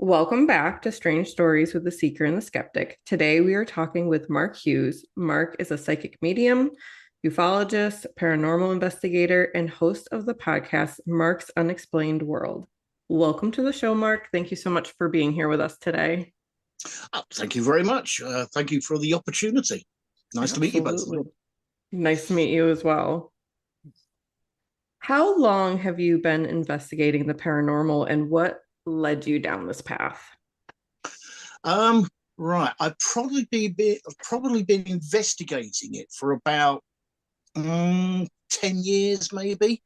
Welcome back to Strange Stories with the Seeker and the Skeptic. Today we are talking with Mark Hughes. Mark is a psychic medium, ufologist, paranormal investigator, and host of the podcast Mark's Unexplained World. Welcome to the show, Mark. Thank you so much for being here with us today. Thank you very much. Thank you for the opportunity. Nice to meet you both. Absolutely. Nice to meet you as well. How long have you been investigating the paranormal and what led you down this path? Right. I've probably been investigating it for about 10 years, maybe.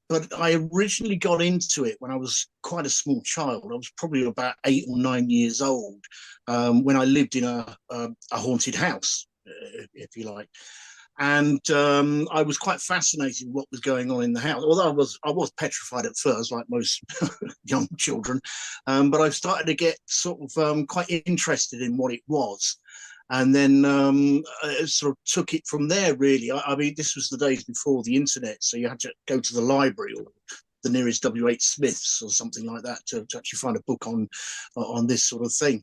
But I originally got into it when I was quite a small child. I was probably about 8 or 9 years old when I lived in a haunted house, if you like. And I was quite fascinated with what was going on in the house. Although I was petrified at first, like most young children, but I started to get sort of quite interested in what it was, and then I sort of took it from there. Really, I mean, this was the days before the internet, so you had to go to the library or the nearest W.H. Smith's or something like that to actually find a book on this sort of thing.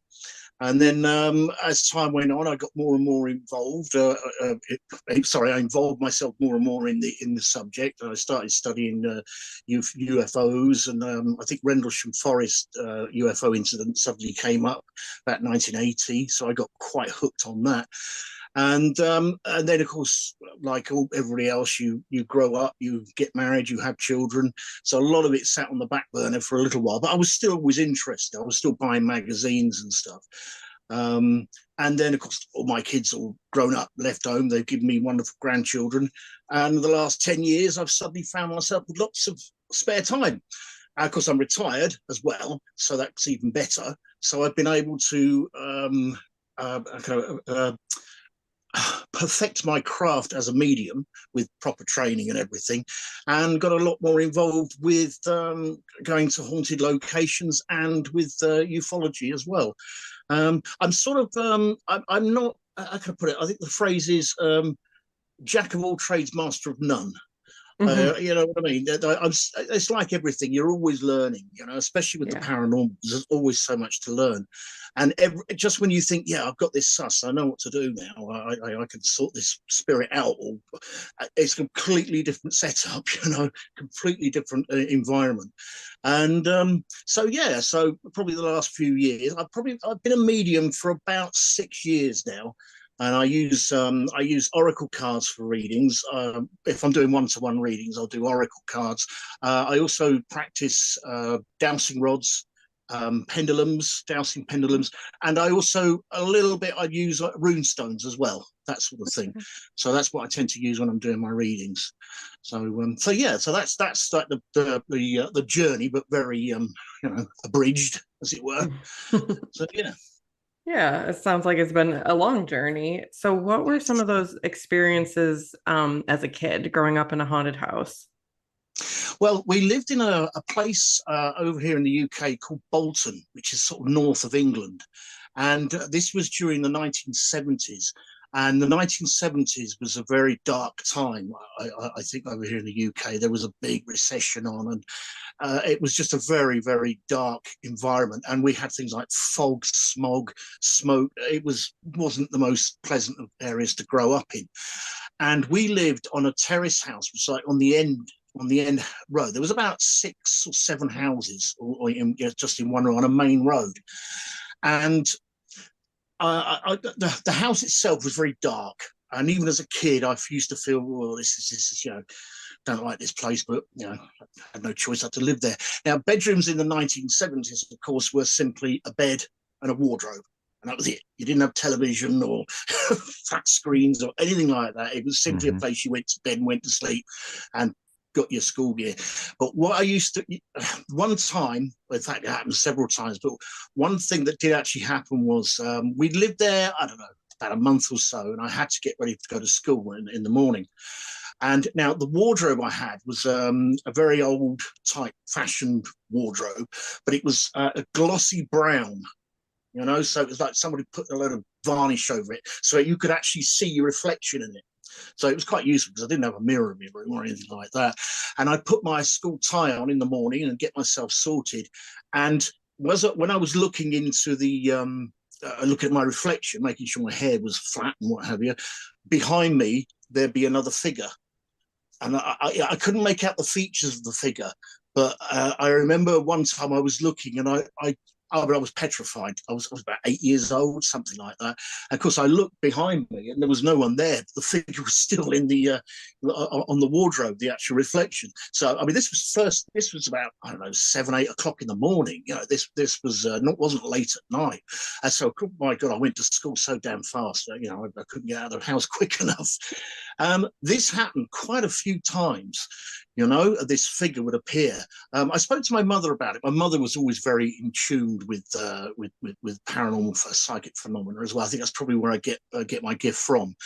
And then as time went on, I got more and more involved. I involved myself more and more in the subject. I started studying UFOs, and I think Rendlesham Forest UFO incident suddenly came up about 1980. So I got quite hooked on that. And then of course, like everybody else, you grow up, you get married, you have children. So a lot of it sat on the back burner for a little while, but I was still always interested. I was still buying magazines and stuff. And then of course, all my kids all grown up, left home. They've given me wonderful grandchildren, and the last 10 years I've suddenly found myself with lots of spare time. Of course, I'm retired as well, so that's even better. So I've been able to perfect my craft as a medium with proper training and everything, and got a lot more involved with going to haunted locations and with ufology as well. I'm sort of I'm not, I can put it, I think the phrase is jack of all trades, master of none. Mhm. You know what I mean? It's like everything. You're always learning, especially with the Yeah. paranormal. There's always so much to learn. And just when you think, yeah, I've got this sus, I know what to do now. I can sort this spirit out. Or it's a completely different setup, completely different environment. And so probably the last few years, I've been a medium for about 6 years now, and I use oracle cards for readings. If I'm doing one-to-one readings, I'll do oracle cards. I also practice dowsing rods, pendulums, dowsing pendulums, and I also a little bit I use rune stones as well, that sort of thing. So that's what I tend to use when I'm doing my readings. So that's like the journey, but very abridged, as it were. So yeah. Yeah, it sounds like it's been a long journey. So, what were some of those experiences as a kid growing up in a haunted house? Well, we lived in a place over here in the UK called Bolton, which is sort of north of England. And this was during the 1970s. And the 1970s was a very dark time. I think over here in the UK, there was a big recession on, and it was just a very, very dark environment. And we had things like fog, smog, smoke. Wasn't the most pleasant of areas to grow up in. And we lived on a terrace house, which was like on the end road. There was about 6 or 7 houses, just in one row on a main road, and the house itself was very dark. And even as a kid, I used to feel, well, this is, don't like this place, but I had no choice. I had to live there. Now, bedrooms in the 1970s, of course, were simply a bed and a wardrobe. And that was it. You didn't have television or flat screens or anything like that. It was simply a place you went to bed and went to sleep and got your school gear. But what I used to, one time, in fact, it happened several times, but one thing that did actually happen was we lived there, I don't know, about a month or so, and I had to get ready to go to school in the morning. And now the wardrobe I had was a very old type fashioned wardrobe, but it was a glossy brown. So it was like somebody put a load of varnish over it so you could actually see your reflection in it. So it was quite useful because I didn't have a mirror in my room or anything like that. And I put my school tie on in the morning and get myself sorted. And was when I was looking into the looking at my reflection, making sure my hair was flat and what have you, behind me there'd be another figure, and I couldn't make out the features of the figure, but I remember one time I was looking, and I was petrified. I was about 8 years old, something like that. And of course, I looked behind me, and there was no one there. The figure was still in the on the wardrobe, the actual reflection. So, I mean, This was about, I don't know, 7, 8 o'clock in the morning. This was wasn't late at night. And so, oh my God, I went to school so damn fast. I couldn't get out of the house quick enough. This happened quite a few times. This figure would appear. I spoke to my mother about it. My mother was always very in tune with paranormal psychic phenomena as well. I think that's probably where I get my gift from.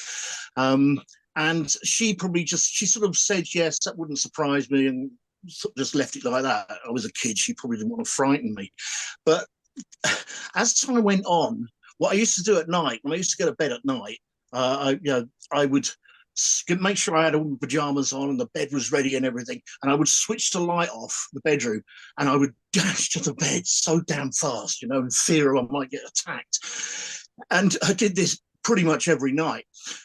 And she sort of said, yes, that wouldn't surprise me, and sort of just left it like that. I was a kid. She probably didn't want to frighten me. But as time went on, what I used to do at night, when I used to go to bed at night, I would make sure I had all the pajamas on and the bed was ready and everything, and I would switch the light off the bedroom, and I would dash to the bed so damn fast, in fear I might get attacked. And I did this pretty much every night.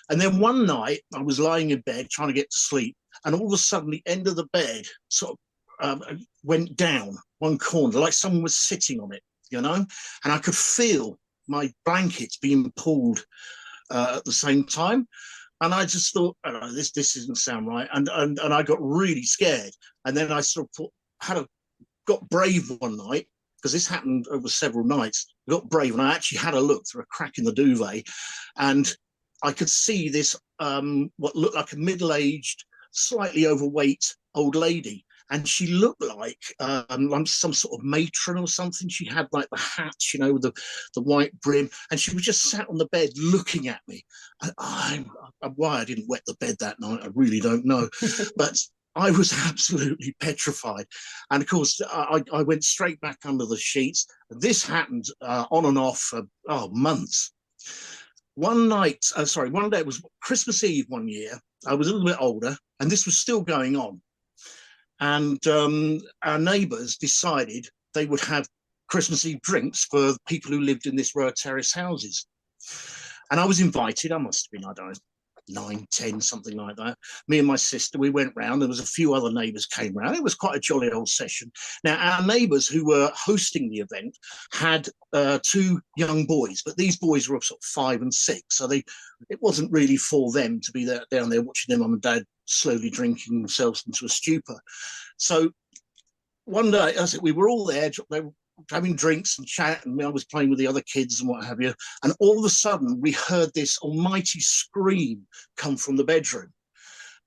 And then one night I was lying in bed trying to get to sleep, and all of a sudden the end of the bed sort of went down one corner, like someone was sitting on it, and I could feel my blankets being pulled at the same time. And I just thought, oh, this doesn't sound right. And I got really scared. And then I sort of got brave one night, because this happened over several nights. I got brave, and I actually had a look through a crack in the duvet, and I could see this what looked like a middle-aged, slightly overweight old lady. And she looked like some sort of matron or something. She had like the hat, with the white brim, and she was just sat on the bed looking at me. Why I didn't wet the bed that night, I really don't know. But I was absolutely petrified. And of course, I went straight back under the sheets. This happened on and off for months. One day, it was Christmas Eve one year. I was a little bit older, and this was still going on. And our neighbours decided they would have Christmas Eve drinks for people who lived in this row of terrace houses. And I was invited. I must have been, I don't know, 9, 10, something like that. Me and my sister, we went round. There was a few other neighbours came round. It was quite a jolly old session. Now, our neighbours who were hosting the event had 2 young boys, but these boys were sort of 5 and 6. So it wasn't really for them to be down there watching their mum and dad slowly drinking themselves into a stupor. So one day, we were all there. They were having drinks and chat, and I was playing with the other kids and what have you. And all of a sudden, we heard this almighty scream come from the bedroom,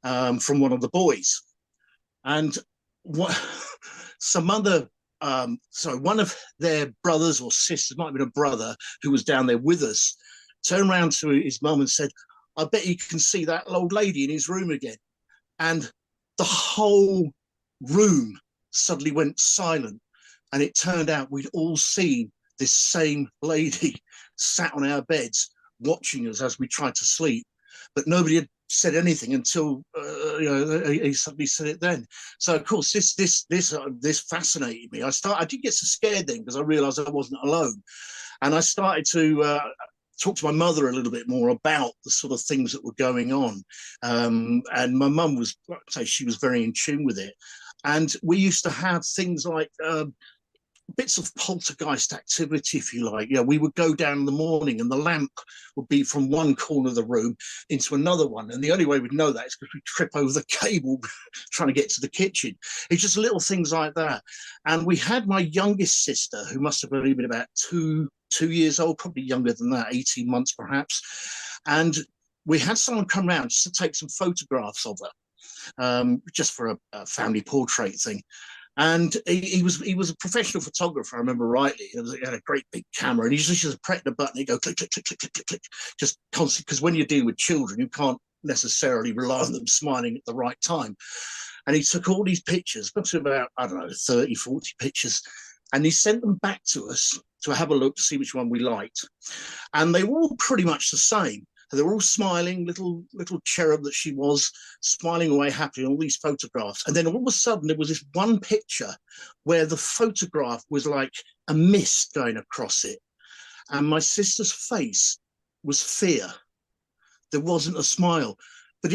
from one of the boys. And one of their brothers or sisters, might have been a brother who was down there with us, turned around to his mum and said, I bet you can see that old lady in his room again. And the whole room suddenly went silent. And it turned out we'd all seen this same lady sat on our beds watching us as we tried to sleep. But nobody had said anything until he suddenly said it then. So of course this fascinated me. I did get so scared then, because I realized I wasn't alone. And I started to talk to my mother a little bit more about the sort of things that were going on. And my mum was, she was very in tune with it. And we used to have things like bits of poltergeist activity, if you like. We would go down in the morning and the lamp would be from one corner of the room into another one. And the only way we'd know that is because we'd trip over the cable trying to get to the kitchen. It's just little things like that. And we had my youngest sister, who must have only been about 2 years old, probably younger than that, 18 months perhaps. And we had someone come round just to take some photographs of her, just for a family portrait thing. And he was a professional photographer, I remember rightly. He had a great big camera, and he just pressed the button, he'd go click, click, click, click, click, click, click, just constantly, because when you're dealing with children, you can't necessarily rely on them smiling at the right time. And he took all these pictures, got to about, I don't know, 30, 40 pictures, and he sent them back to us to have a look to see which one we liked. And they were all pretty much the same. And they were all smiling, little cherub that she was, smiling away happily in all these photographs. And then all of a sudden, there was this one picture where the photograph was like a mist going across it. And my sister's face was fear. There wasn't a smile, but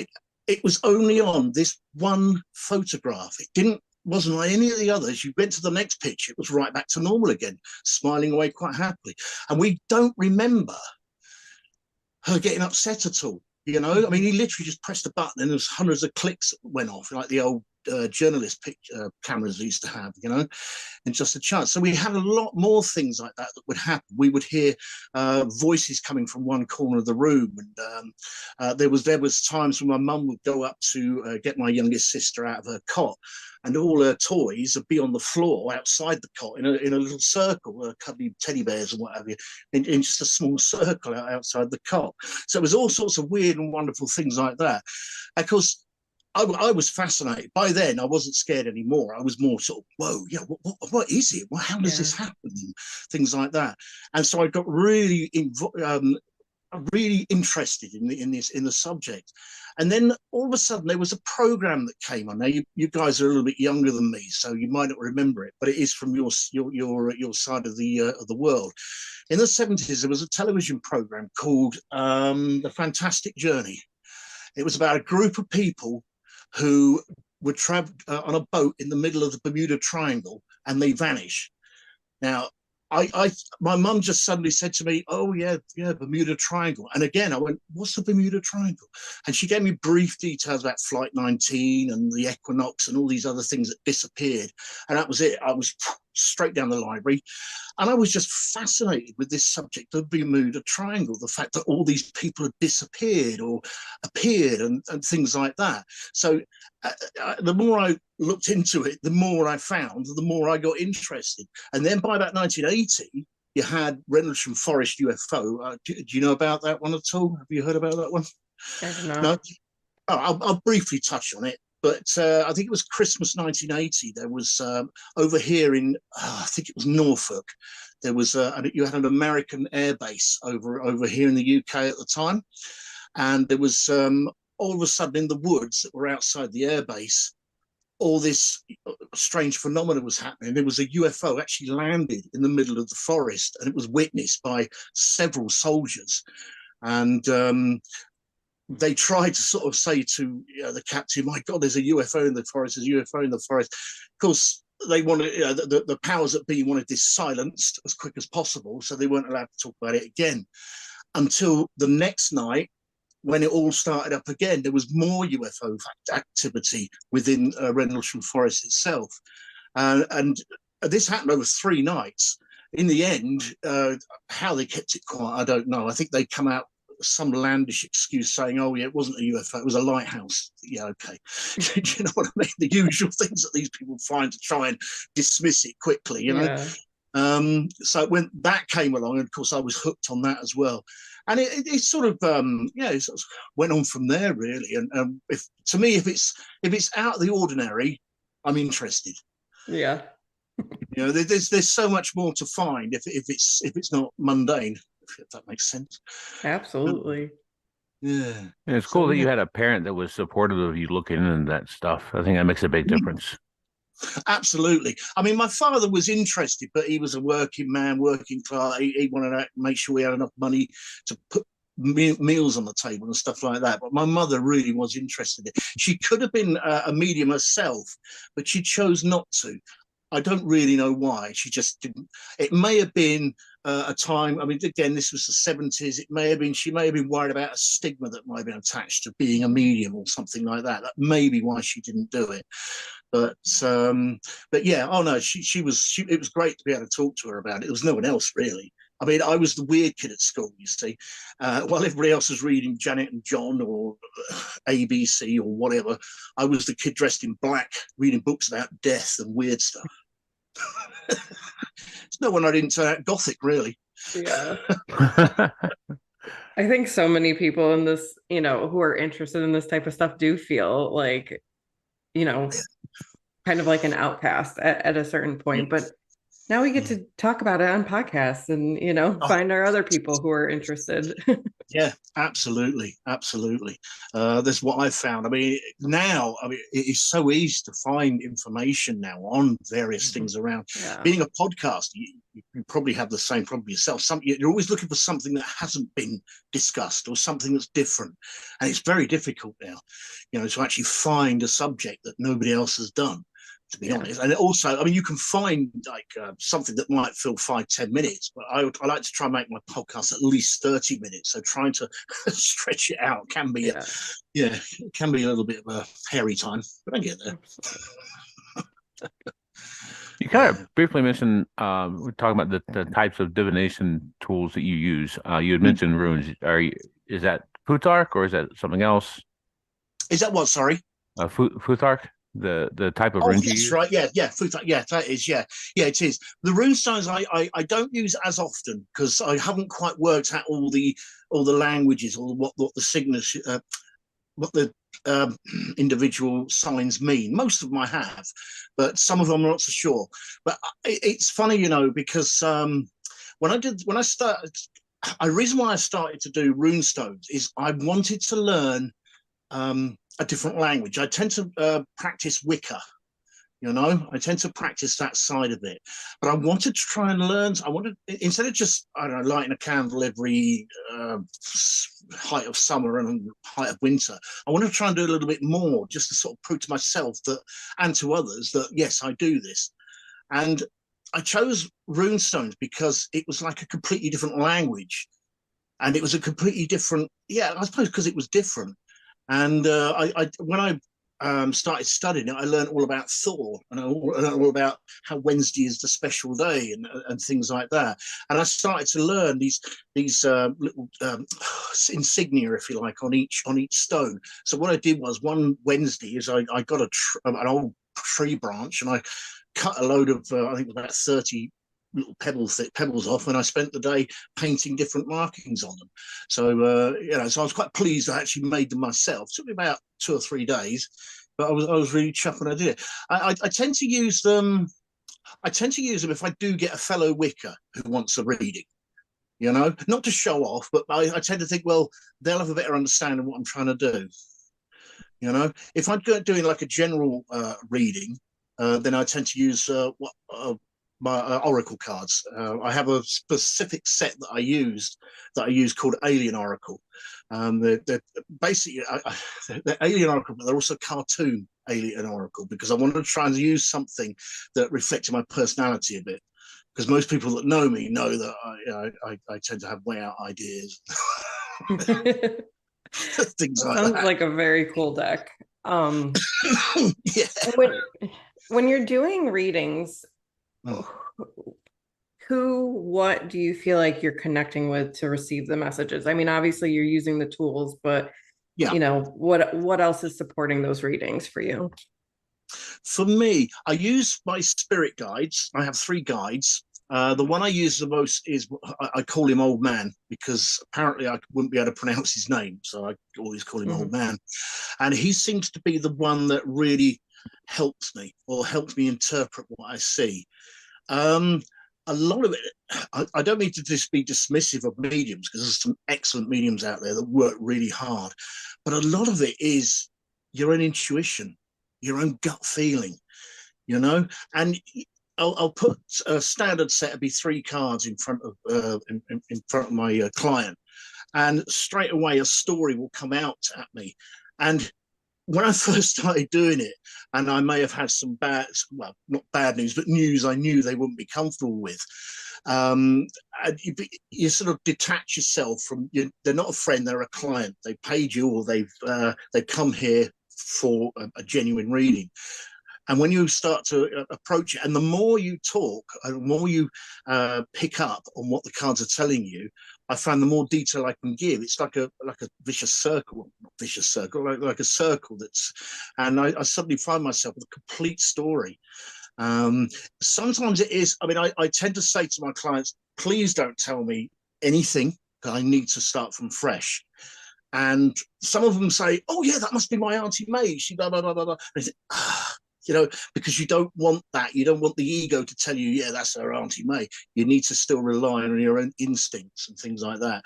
it was only on this one photograph. It wasn't like any of the others. You went to the next picture, it was right back to normal again, smiling away quite happily. And we don't remember her getting upset at all. You know, I mean, he literally just pressed a button and there was hundreds of clicks that went off, like the old journalist cameras used to have, you know, and just a chance. So we had a lot more things like that would happen. We would hear voices coming from one corner of the room, and there was times when my mum would go up to get my youngest sister out of her cot, and all her toys would be on the floor outside the cot in a little circle, cuddly teddy bears and what have you, in just a small circle outside the cot. So it was all sorts of weird and wonderful things like that. Of course, I was fascinated. By then, I wasn't scared anymore. I was more sort of, whoa, yeah, what is it? Well, how does this happen? Things like that. And so I got really interested in the subject. And then all of a sudden, there was a program that came on. Now, you guys are a little bit younger than me, so you might not remember it, but it is from your side of the world. In the 70s, there was a television program called The Fantastic Journey. It was about a group of people who would travel on a boat in the middle of the Bermuda Triangle, and they vanish. Now, my mum just suddenly said to me, "Oh yeah, Bermuda Triangle." And again, I went, "What's the Bermuda Triangle?" And she gave me brief details about Flight 19 and the equinox and all these other things that disappeared. And that was it. I was straight down the library. And I was just fascinated with this subject of Bermuda Triangle, the fact that all these people had disappeared or appeared and things like that. So the more I looked into it, the more I found, the more I got interested. And then by about 1980, you had Rendlesham Forest UFO. Do you know about that one at all? Have you heard about that one? I don't know. No? Oh, I'll briefly touch on it. But I think it was Christmas 1980. There was over here in, I think it was Norfolk, there was you had an American air base over here in the UK at the time. And there was all of a sudden in the woods that were outside the air base, all this strange phenomenon was happening. There was a UFO actually landed in the middle of the forest, and it was witnessed by several soldiers. And they tried to sort of say to the captain, "My God, there's a UFO in the forest, there's a UFO in the forest." Of course, they wanted, the powers that be wanted this silenced as quick as possible, so they weren't allowed to talk about it again. Until the next night, when it all started up again, there was more UFO activity within Rendlesham Forest itself. And this happened over 3 nights. In the end, how they kept it quiet, I don't know. I think they come out some landish excuse saying, "Oh yeah, it wasn't a UFO, it was a lighthouse." Yeah, okay. Do you know what I mean? The usual things that these people find to try and dismiss it quickly, you know. So when that came along, and of course I was hooked on that as well, and it sort of it sort of went on from there really. And if it's out of the ordinary, I'm interested. Yeah. You know, there's so much more to find if it's not mundane, if that makes sense. Absolutely. Yeah. And it's cool that you had a parent that was supportive of you looking into that stuff. I think that makes a big difference. Absolutely. I mean, my father was interested, but he was a working man, working class. He wanted to make sure we had enough money to put meals on the table and stuff like that. But my mother really was interested in it. She could have been a medium herself, but she chose not to. I don't really know why. She just didn't. It may have been a time. I mean, again, this was the 70s. It may have been. She may have been worried about a stigma that might have been attached to being a medium or something like that. That may be why she didn't do it. But yeah. Oh no, she was. It was great to be able to talk to her about it. There was no one else really. I mean, I was the weird kid at school, you see, while everybody else was reading Janet and John or ABC or whatever. I was the kid dressed in black, reading books about death and weird stuff. It's no wonder I didn't turn out gothic, really. Yeah. I think so many people in this, who are interested in this type of stuff do feel like, kind of like an outcast at a certain point. But Now we get to talk about it on podcasts and, Oh, find our other people who are interested. yeah, absolutely, absolutely. That's what I've found. I mean, now, I mean, it is so easy to find information now on various things around. Yeah. Being a podcast, you probably have the same problem yourself. You're always looking for something that hasn't been discussed or something that's different, and it's very difficult now, to actually find a subject that nobody else has done. To be honest, and also, I mean, you can find like something that might fill 5-10 minutes, but I like to try and make my podcast at least 30 minutes. So trying to stretch it out can be, it can be a little bit of a hairy time, but I get there. You kind of briefly mentioned we're talking about the types of divination tools that you use. You had mentioned runes. Is that Futhark or is that something else? Is that what? Sorry. Futhark, the type of Oh, runes you yes, use? right. Yeah, yeah, that is, yeah, it is. The rune stones I don't use as often because I haven't quite worked out all the languages or what the signature, what the individual signs mean. Most of them I have, but some of them I'm not so sure. But it's funny, because when I started, the reason why I started to do rune stones is I wanted to learn a different language. I tend to practice Wicca. I tend to practice that side of it, but I wanted to try and learn. I wanted, instead of just, I don't know, lighting a candle every height of summer and height of winter, I wanted to try and do a little bit more, just to sort of prove to myself that, and to others, that yes, I do this. And I chose runestones because it was like a completely different language, and it was a completely different, I suppose because it was different. And when I started studying it, I learned all about Thor and all about how Wednesday is the special day and things like that. And I started to learn these little insignia, if you like, on each stone. So what I did was one Wednesday is I got an old tree branch and I cut a load of I think about 30 little pebbles off, and I spent the day painting different markings on them. So so I was quite pleased I actually made them myself. It took me about 2 or 3 days, but I was really chuffed when I did it. I tend to use them. I tend to use them if I do get a fellow Wicca who wants a reading. Not to show off, but I tend to think, well, they'll have a better understanding of what I'm trying to do. If I'm doing like a general reading, then I tend to use my oracle cards. I have a specific set that I use called Alien Oracle. They're basically they're Alien Oracle, but they're also cartoon Alien Oracle because I wanted to try and use something that reflected my personality a bit. Because most people that know me know that I tend to have way out ideas, things like Sounds that. like a very cool deck. Yeah. When you're doing readings, what do you feel like you're connecting with to receive the messages? I mean, obviously you're using the tools, but what else is supporting those readings for you? For me, I use my spirit guides. I have 3 guides. The one I use the most is, I call him Old Man because apparently I wouldn't be able to pronounce his name. So I always call him Old Man. And he seems to be the one that really helps me interpret what I see. A lot of it, I don't mean to just be dismissive of mediums because there's some excellent mediums out there that work really hard. But a lot of it is your own intuition, your own gut feeling, and I'll put a standard set of 3 cards in front of in front of my client, and straight away a story will come out at me. And when I first started doing it, and I may have had some not bad news, but news I knew they wouldn't be comfortable with. And you sort of detach yourself from. They're not a friend; they're a client. They paid you, or they've come here for a genuine reading. And when you start to approach it, and the more you talk, and the more you pick up on what the cards are telling you, I find the more detail I can give. It's like a vicious circle, not vicious circle, like a circle and I suddenly find myself with a complete story. Sometimes it is. I mean, I tend to say to my clients, please don't tell me anything, because I need to start from fresh. And some of them say, oh yeah, that must be my Auntie May. She blah blah blah blah blah. And I say, because you don't want that. You don't want the ego to tell you, yeah, that's our Auntie May. You need to still rely on your own instincts and things like that.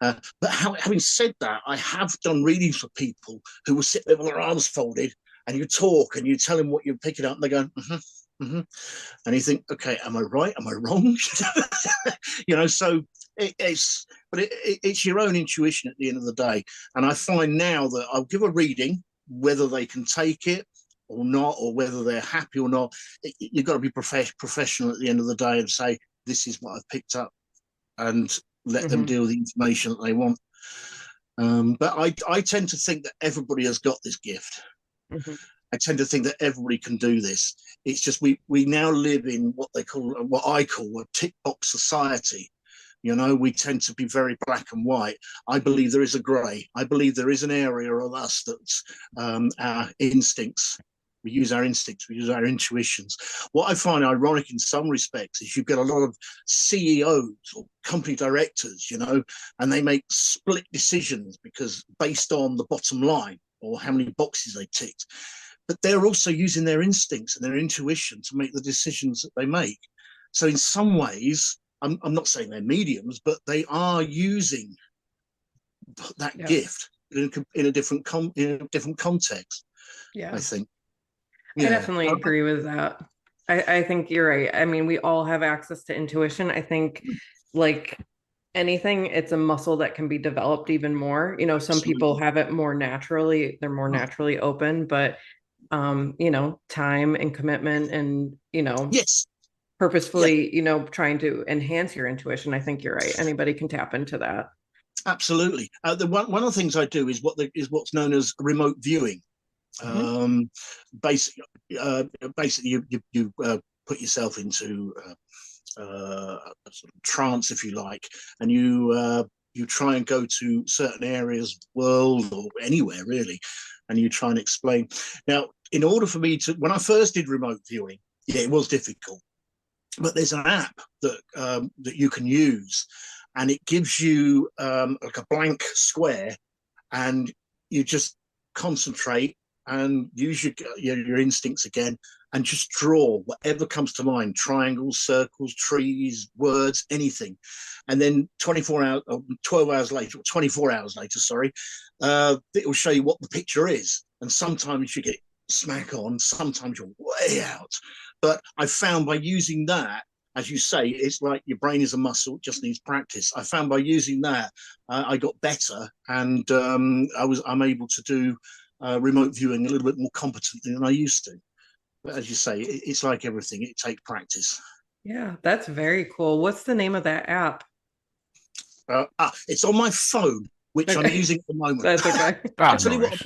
But having said that, I have done readings for people who will sit there with their arms folded, and you talk and you tell them what you're picking up, and they go, mm-hmm, mm-hmm. And you think, okay, am I right? Am I wrong? So it's your own intuition at the end of the day. And I find now that I'll give a reading, whether they can take it or not, or whether they're happy or not. You've got to be professional at the end of the day and say, this is what I've picked up, and let them deal with the information that they want. But I tend to think that everybody has got this gift. I tend to think that everybody can do this. It's just we now live in what I call a tick box society. We tend to be very black and white. I believe there is a grey. I believe there is an area of us that's our instincts. We use our instincts. We use our intuitions. What I find ironic in some respects is you've got a lot of CEOs or company directors, and they make split decisions because based on the bottom line or how many boxes they ticked. But they're also using their instincts and their intuition to make the decisions that they make. So in some ways, I'm not saying they're mediums, but they are using that gift in a different context. Yeah, I think. I definitely agree with that. I think you're right. I mean, we all have access to intuition. I think, like anything, it's a muscle that can be developed even more. Some people have it more naturally. They're more naturally open, but time and commitment and yes, purposefully trying to enhance your intuition. I think you're right. Anybody can tap into that. Absolutely. One of the things I do is what's known as remote viewing. Basically, you put yourself into a sort of trance, if you like, and you try and go to certain areas of the world or anywhere really, and you try and explain. Now, in order for me to, when I first did remote viewing, it was difficult, but there's an app that you can use, and it gives you like a blank square, and you just concentrate and use your instincts again, and just draw whatever comes to mind: triangles, circles, trees, words, anything. And then 12 hours later, 24 hours later, sorry, it will show you what the picture is. And sometimes you get smack on, sometimes you're way out. But I found by using that, as you say, it's like your brain is a muscle, it just needs practice. I found by using that, I got better, and I'm able to do remote viewing a little bit more competently than I used to. But as you say, it's like everything, it takes practice. Yeah, that's very cool. What's the name of that app? It's on my phone, which I'm using at the moment. That's okay. I'll tell you what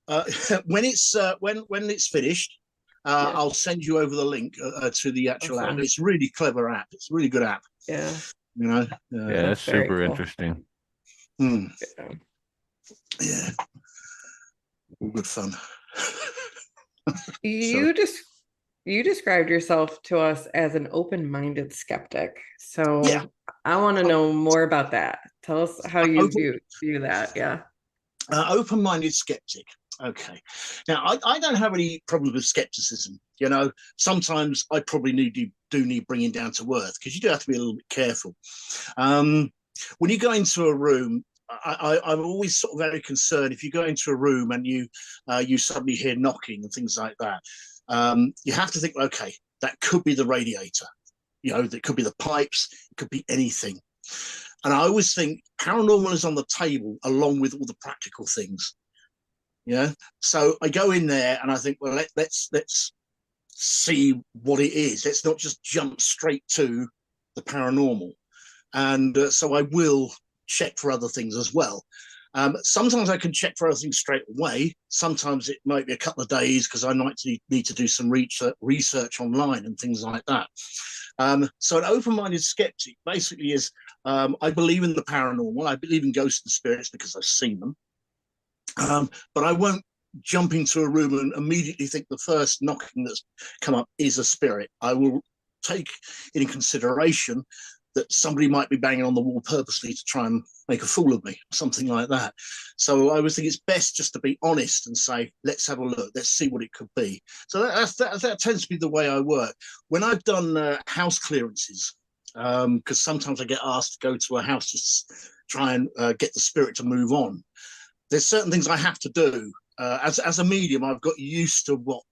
I'll do. When it's finished, I'll send you over the link to the actual app. It's a really clever app. It's a really good app. Yeah. That's super cool. Interesting. Yeah. All good fun. You described yourself to us as an open-minded skeptic. So I want to know more about that. Tell us how you view that. Yeah. Open-minded skeptic. Okay. Now, I don't have any problems with skepticism. Sometimes I probably do need bringing down to earth, because you do have to be a little bit careful. When you go into a room, I'm always sort of very concerned if you go into a room and you suddenly hear knocking and things like that. You have to think, okay, that could be the radiator. That could be the pipes. It could be anything. And I always think paranormal is on the table along with all the practical things. Yeah. So I go in there and I think, well, let's see what it is. Let's not just jump straight to the paranormal. And so I will check for other things as well. Sometimes I can check for other things straight away. Sometimes it might be a couple of days because I might need to do some research online and things like that. So an open-minded skeptic basically is, I believe in the paranormal. I believe in ghosts and spirits because I've seen them. But I won't jump into a room and immediately think the first knocking that's come up is a spirit. I will take in consideration that somebody might be banging on the wall purposely to try and make a fool of me, something like that. So I always think it's best just to be honest and say, let's have a look, let's see what it could be. So that tends to be the way I work. When I've done house clearances, because sometimes I get asked to go to a house to try and get the spirit to move on, there's certain things I have to do. As a medium, I've got used to what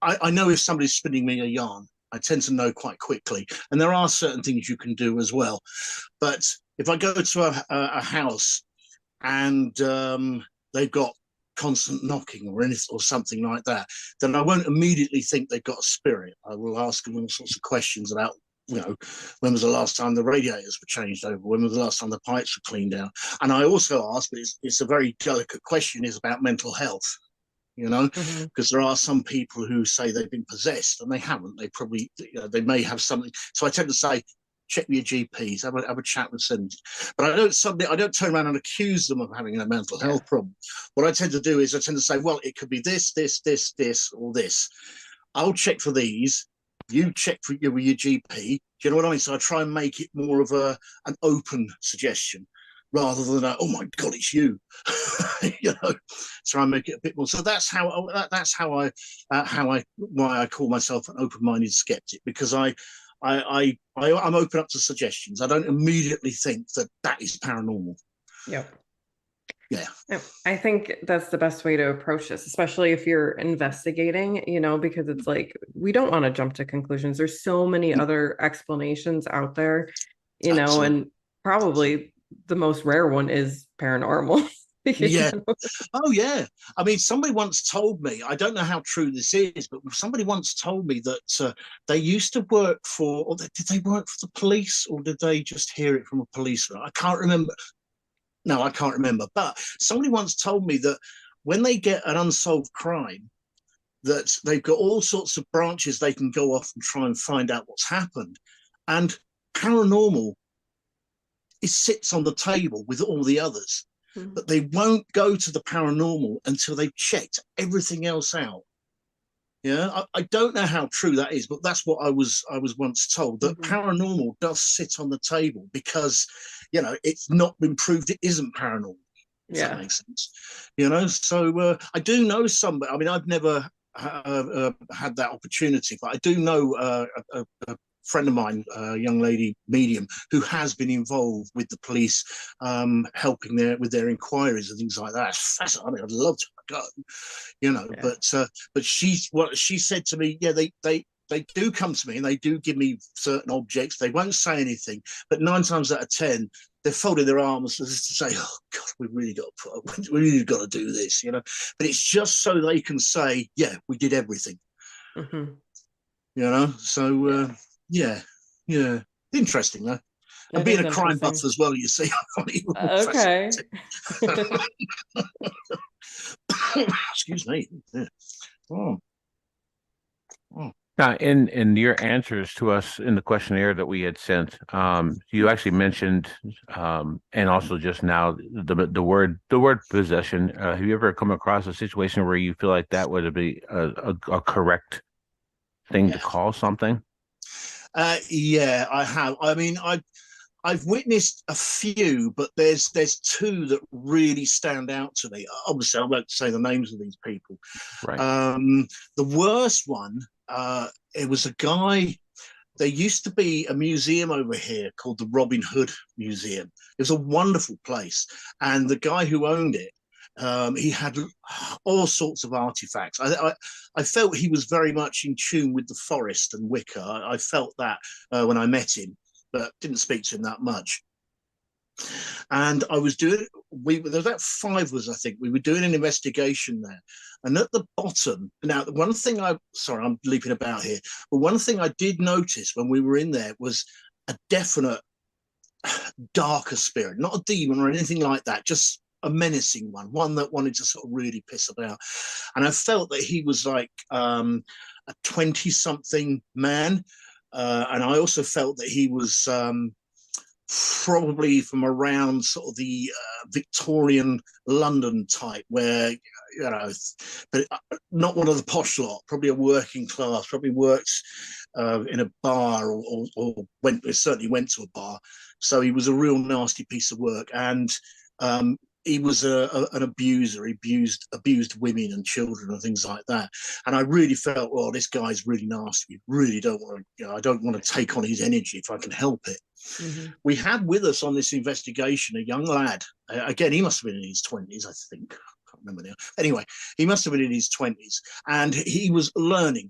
I know if somebody's spinning me a yarn. I tend to know quite quickly. And there are certain things you can do as well. But if I go to a house and they've got constant knocking or anything or something like that, then I won't immediately think they've got a spirit. I will ask them all sorts of questions about, when was the last time the radiators were changed over? When was the last time the pipes were cleaned out? And I also ask, but it's a very delicate question, is about mental health. Because there are some people who say they've been possessed and they haven't. They probably, they may have something. So I tend to say, check with your GPs, have a chat with them. But I don't turn around and accuse them of having a mental health problem. What I tend to do is I tend to say, well, it could be this, or this. I'll check for these. You check with your GP. Do you know what I mean? So I try and make it more of an open suggestion, rather than oh my God, it's you. Try and make it a bit more. So that's why I call myself an open-minded skeptic, because I'm open up to suggestions. I don't immediately think that is paranormal. Yep. Yeah. I think that's the best way to approach this, especially if you're investigating, because it's like, we don't want to jump to conclusions. There's so many other explanations out there, Absolutely. and probably the most rare one is paranormal. Yeah. Oh, yeah. I mean, somebody once told me, I don't know how true this is, but somebody once told me that they used to work for, or did they work for the police, or did they just hear it from a policeman? I can't remember. No, I can't remember. But somebody once told me that when they get an unsolved crime, that they've got all sorts of branches they can go off and try and find out what's happened. And paranormal, it sits on the table with all the others. But they won't go to the paranormal until they've checked everything else out. Yeah, I don't know how true that is, but that's what I was once told, that paranormal does sit on the table because, it's not been proved it isn't paranormal. If that makes sense. So I do know somebody. I mean, I've never had that opportunity, but I do know a friend of mine, a young lady medium, who has been involved with the police, helping with their inquiries and things like that. It's fascinating. I'd love to go, but what she said to me, they do come to me and they do give me certain objects. They won't say anything, but 9 times out of 10, they're folding their arms as to say, "Oh God, we really got to do this," But it's just so they can say, "Yeah, we did everything." So. Yeah. Interesting, though. And being a crime buff as well, you see. Okay. Excuse me. Yeah. Oh. Now, in your answers to us in the questionnaire that we had sent, you actually mentioned, and also just now, the word possession. Have you ever come across a situation where you feel like that would be a correct thing to call something? Yeah, I have. I mean, I've witnessed a few, but there's 2 that really stand out to me. Obviously, I won't say the names of these people. Right. The worst one, it was a guy. There used to be a museum over here called the Robin Hood Museum. It was a wonderful place, and the guy who owned it, he had all sorts of artifacts. I felt he was very much in tune with the forest and Wicca. I felt that when I met him, but didn't speak to him that much. And I was doing, there was about 5 of us, I think. We were doing an investigation there. And at the bottom, now, one thing sorry, I'm leaping about here, but one thing I did notice when we were in there was a definite darker spirit, not a demon or anything like that, just a menacing one that wanted to sort of really piss about. And I felt that he was like a 20-something man. And I also felt that he was probably from around sort of the Victorian London type, where, but not one of the posh lot, probably a working class, probably worked in a bar, or certainly went to a bar. So he was a real nasty piece of work, and he was an abuser. He abused women and children and things like that. And I really felt, well, this guy's really nasty. Really don't want to. I don't want to take on his energy if I can help it. Mm-hmm. We had with us on this investigation a young lad. Again, he must have been in his 20s, I think. I can't remember now. Anyway, he must have been in his 20s, and he was learning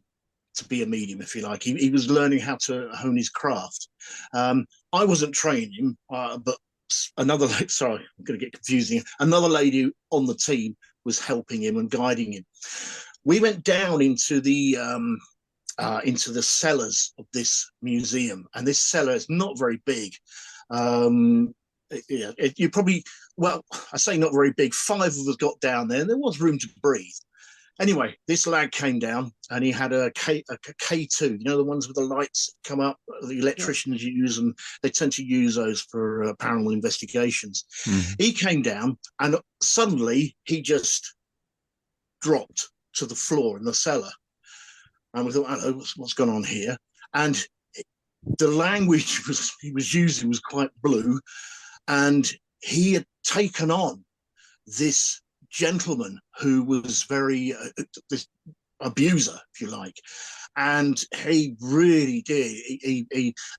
to be a medium, if you like. He was learning how to hone his craft. I wasn't training him, but another, sorry, I'm going to get confusing. Another lady on the team was helping him and guiding him. We went down into the cellars of this museum, and this cellar is not very big. You probably, well, I say not very big. 5 of us got down there, and there was room to breathe. Anyway, this lad came down, and he had a K2, you know, the ones with the lights that come up, the electricians use, and they tend to use those for paranormal investigations. Mm-hmm. He came down, and suddenly he just dropped to the floor in the cellar. And we thought, hello, what's going on here? And the language he was using was quite blue, and he had taken on this gentleman who was very this abuser, if you like, and he really did.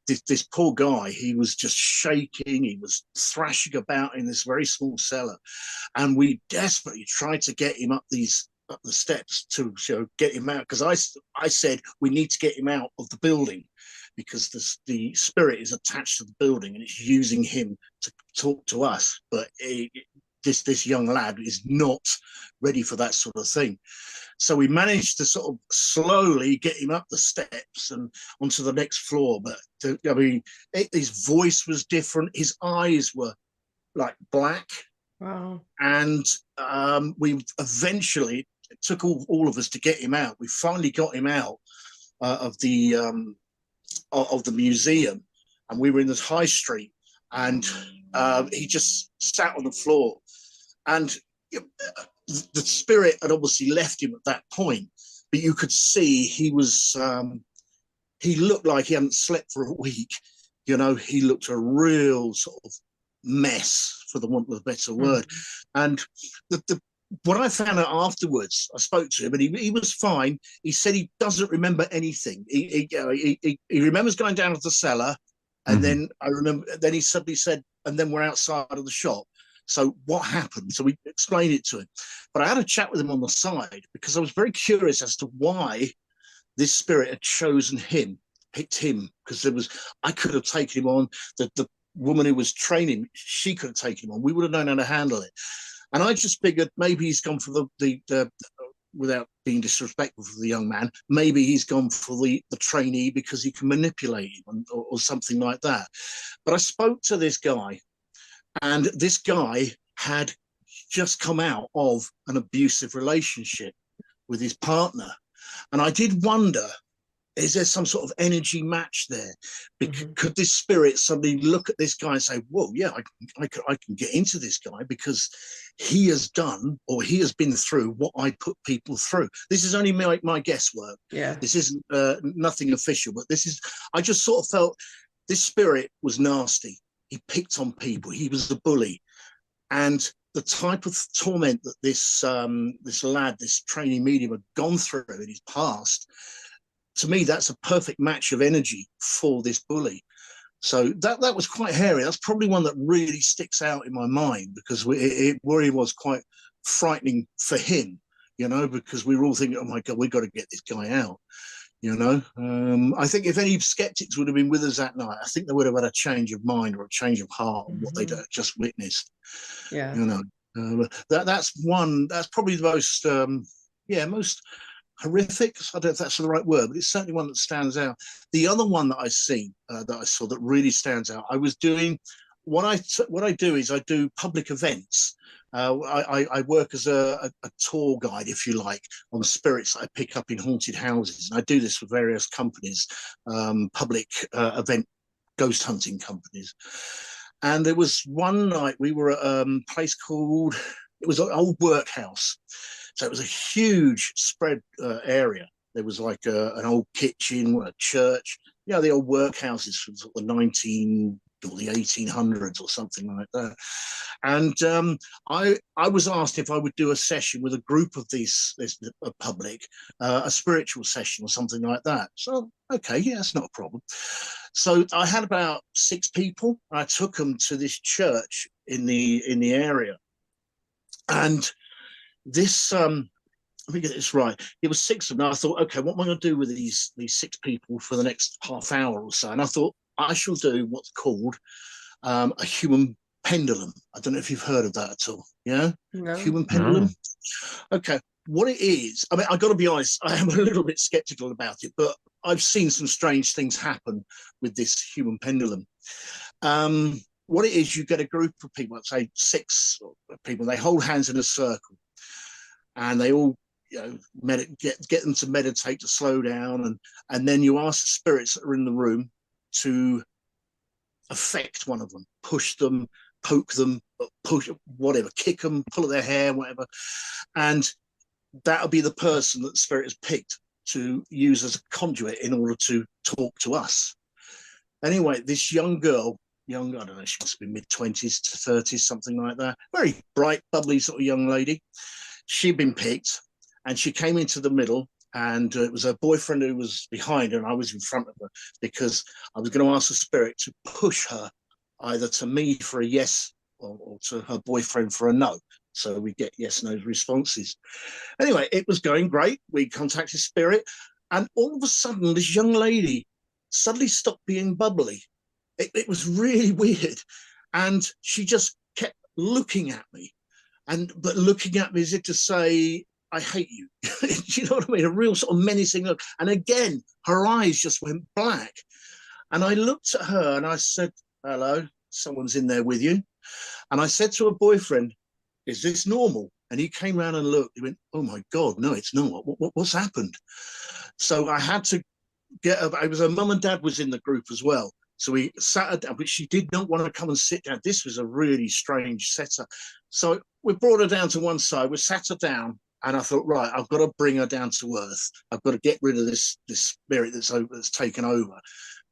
This poor guy, he was just shaking. He was thrashing about in this very small cellar, and we desperately tried to get him up the steps to get him out, because I said we need to get him out of the building, because the spirit is attached to the building and it's using him to talk to us, but this young lad is not ready for that sort of thing. So we managed to sort of slowly get him up the steps and onto the next floor. But I mean, his voice was different. His eyes were like black. Wow. And we eventually, it took all of us to get him out. We finally got him out of the museum, and we were in this high street, and he just sat on the floor. And the spirit had obviously left him at that point, but you could see he was, he looked like he hadn't slept for a week. You know, he looked a real sort of mess, for the want of a better word. And what I found out afterwards, I spoke to him, and he was fine. He said he doesn't remember anything. He remembers going down to the cellar, and then then he suddenly said, and then we're outside of the shop. So what happened? So we explained it to him. But I had a chat with him on the side, because I was very curious as to why this spirit had chosen him, picked him, because I could have taken him on. The woman who was training, she could have taken him on. We would have known how to handle it. And I just figured maybe he's gone for the without being disrespectful for the young man, maybe he's gone for the trainee because he can manipulate him or something like that. But I spoke to this guy, and this guy had just come out of an abusive relationship with his partner. And I did wonder, is there some sort of energy match there? Could this spirit suddenly look at this guy and say, whoa, yeah, I can get into this guy because he has done, or he has been through what I put people through. This is only my guesswork. Yeah. This isn't nothing official, but I just sort of felt this spirit was nasty. He picked on people. He was a bully. And the type of torment that this lad, this training medium, had gone through in his past, to me, that's a perfect match of energy for this bully. So that was quite hairy. That's probably one that really sticks out in my mind, because it really was quite frightening for him, you know, because we were all thinking, oh my God, we've got to get this guy out, you know. I think if any skeptics would have been with us that night, I think they would have had a change of mind or a change of heart on what they'd just witnessed. Yeah. You know, that's probably the most, most horrific. I don't know if that's the right word, but it's certainly one that stands out. The other one that I saw that really stands out, I was doing what I do is I do public events. I work as a tour guide, if you like, on spirits that I pick up in haunted houses, and I do this for various companies, public event ghost hunting companies. And there was one night we were at a place it was an old workhouse. So it was a huge spread area. There was like an old kitchen, a church, the old workhouses from sort of the 19 or the 1800s or something like that. And I was asked if I would do a session with a group of this public, a spiritual session or something like that. So, okay, yeah, that's not a problem. So I had about 6 people. I took them to this church in the area. And this, let me get this right. It was 6 of them. I thought, okay, what am I going to do with these 6 people for the next half hour or so? And I thought, I shall do what's called a human pendulum. I don't know if you've heard of that at all. Yeah? No. Human pendulum. No. Okay. What it is, I mean, I got to be honest, I am a little bit skeptical about it, but I've seen some strange things happen with this human pendulum. What it is, you get a group of people, let's say 6 people, they hold hands in a circle, and they all, get them to meditate, to slow down, and then you ask the spirits that are in the room to affect one of them, push them, poke them, push, whatever, kick them, pull at their hair, whatever, and that'll be the person that the spirit has picked to use as a conduit in order to talk to us. Anyway, this young girl, I don't know, she must be mid-20s to 30s, something like that, very bright, bubbly sort of young lady. She'd been picked, and she came into the middle, and it was her boyfriend who was behind her, and I was in front of her, because I was going to ask the spirit to push her either to me for a yes or to her boyfriend for a no. So we get yes, no responses. Anyway, it was going great. We contacted spirit, and all of a sudden, this young lady suddenly stopped being bubbly. It was really weird. And she just kept looking at me, but looking at me as if to say, I hate you. You know what I mean? A real sort of menacing look. And again, her eyes just went black. And I looked at her and I said, hello, someone's in there with you. And I said to her boyfriend, is this normal? And he came around and looked. He went, oh my God, no, it's not. What's happened? So I had to get her. It was her mum and dad was in the group as well. So we sat her down, but she did not want to come and sit down. This was a really strange setup. So we brought her down to one side. We sat her down, and I thought, right, I've got to bring her down to earth. I've got to get rid of this spirit that's taken over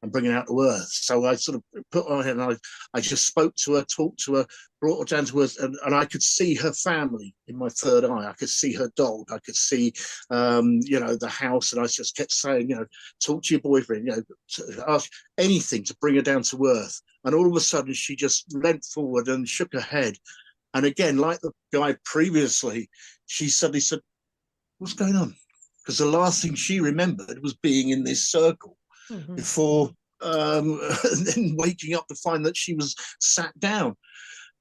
and bring it out to earth. So I sort of put her head, and I just spoke to her, talked to her, brought her down to earth, and I could see her family in my third eye. I could see her dog. I could see, the house, and I just kept saying, talk to your boyfriend, ask anything to bring her down to earth. And all of a sudden, she just leant forward and shook her head. And again, like the guy previously, she suddenly said, what's going on? Because the last thing she remembered was being in this circle before and then waking up to find that she was sat down.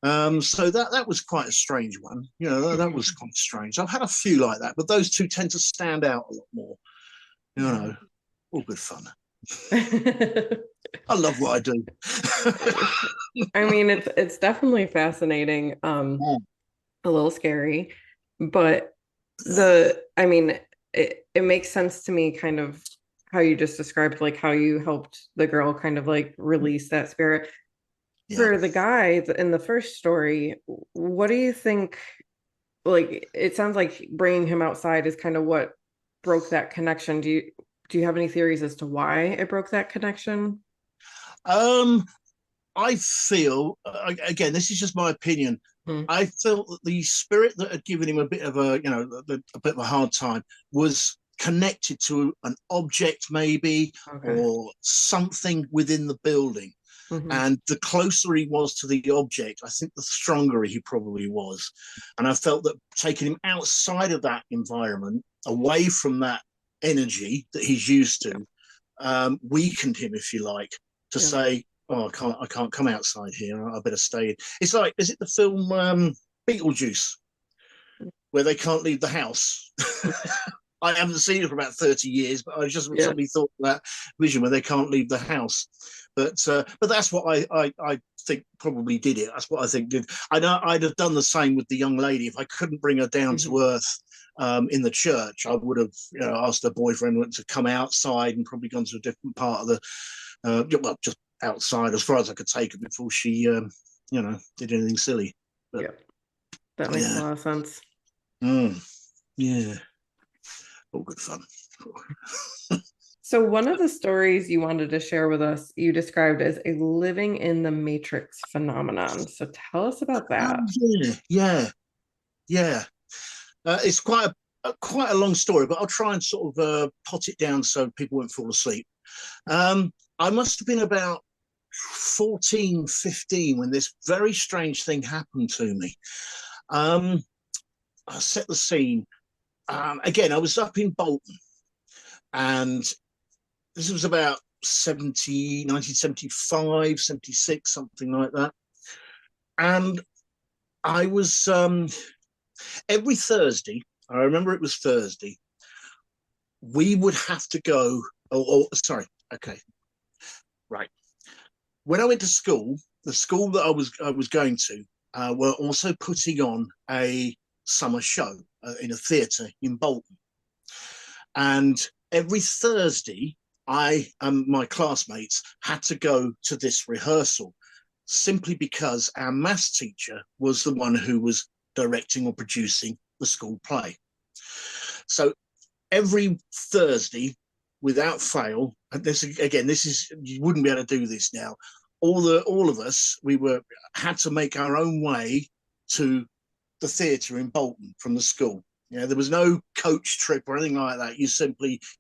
So that was quite a strange one. That was quite strange. I've had a few like that, but those two tend to stand out a lot more. All good fun. I love what I do. I mean, it's definitely fascinating, a little scary, but it makes sense to me, kind of how you just described, like how you helped the girl kind of like release that spirit. Yeah. For the guy in the first story, what do you think? Like, it sounds like bringing him outside is kind of what broke that connection. Do you have any theories as to why it broke that connection? I feel, again, this is just my opinion. I felt that the spirit that had given him a bit of a bit of a hard time was connected to an object, maybe, or something within the building. And the closer he was to the object, I think the stronger he probably was. And I felt that taking him outside of that environment, away from that energy that he's used to, weakened him, if you like, to say, oh, I can't come outside here. I better stay in. It's like, is it the film Beetlejuice, where they can't leave the house? I haven't seen it for about 30 years, but I just suddenly thought of that vision where they can't leave the house. But that's what I think probably did it. That's what I think did. I know I'd have done the same with the young lady. If I couldn't bring her down to earth in the church, I would have asked her boyfriend to come outside and probably gone to a different part of the, just outside as far as I could take her before she, did anything silly. But, that makes a lot of sense. Yeah. All good fun. So one of the stories you wanted to share with us, you described as a living in the matrix phenomenon. So tell us about that. Yeah. It's quite a long story, but I'll try and sort of pot it down so people won't fall asleep. I must have been about 14, 15 when this very strange thing happened to me. I'll set the scene. Again, I was up in Bolton, and this was about 1975, 76, something like that. And I was every Thursday, I remember it was Thursday, we would have to go. Sorry. Okay. Right. When I went to school, the school that I was going to were also putting on a summer show in a theatre in Bolton. And every Thursday, I and my classmates had to go to this rehearsal simply because our maths teacher was the one who was directing or producing the school play. So every Thursday, without fail, and this is, you wouldn't be able to do this now. All of us, had to make our own way to the theatre in Bolton from the school. There was no coach trip or anything like that. You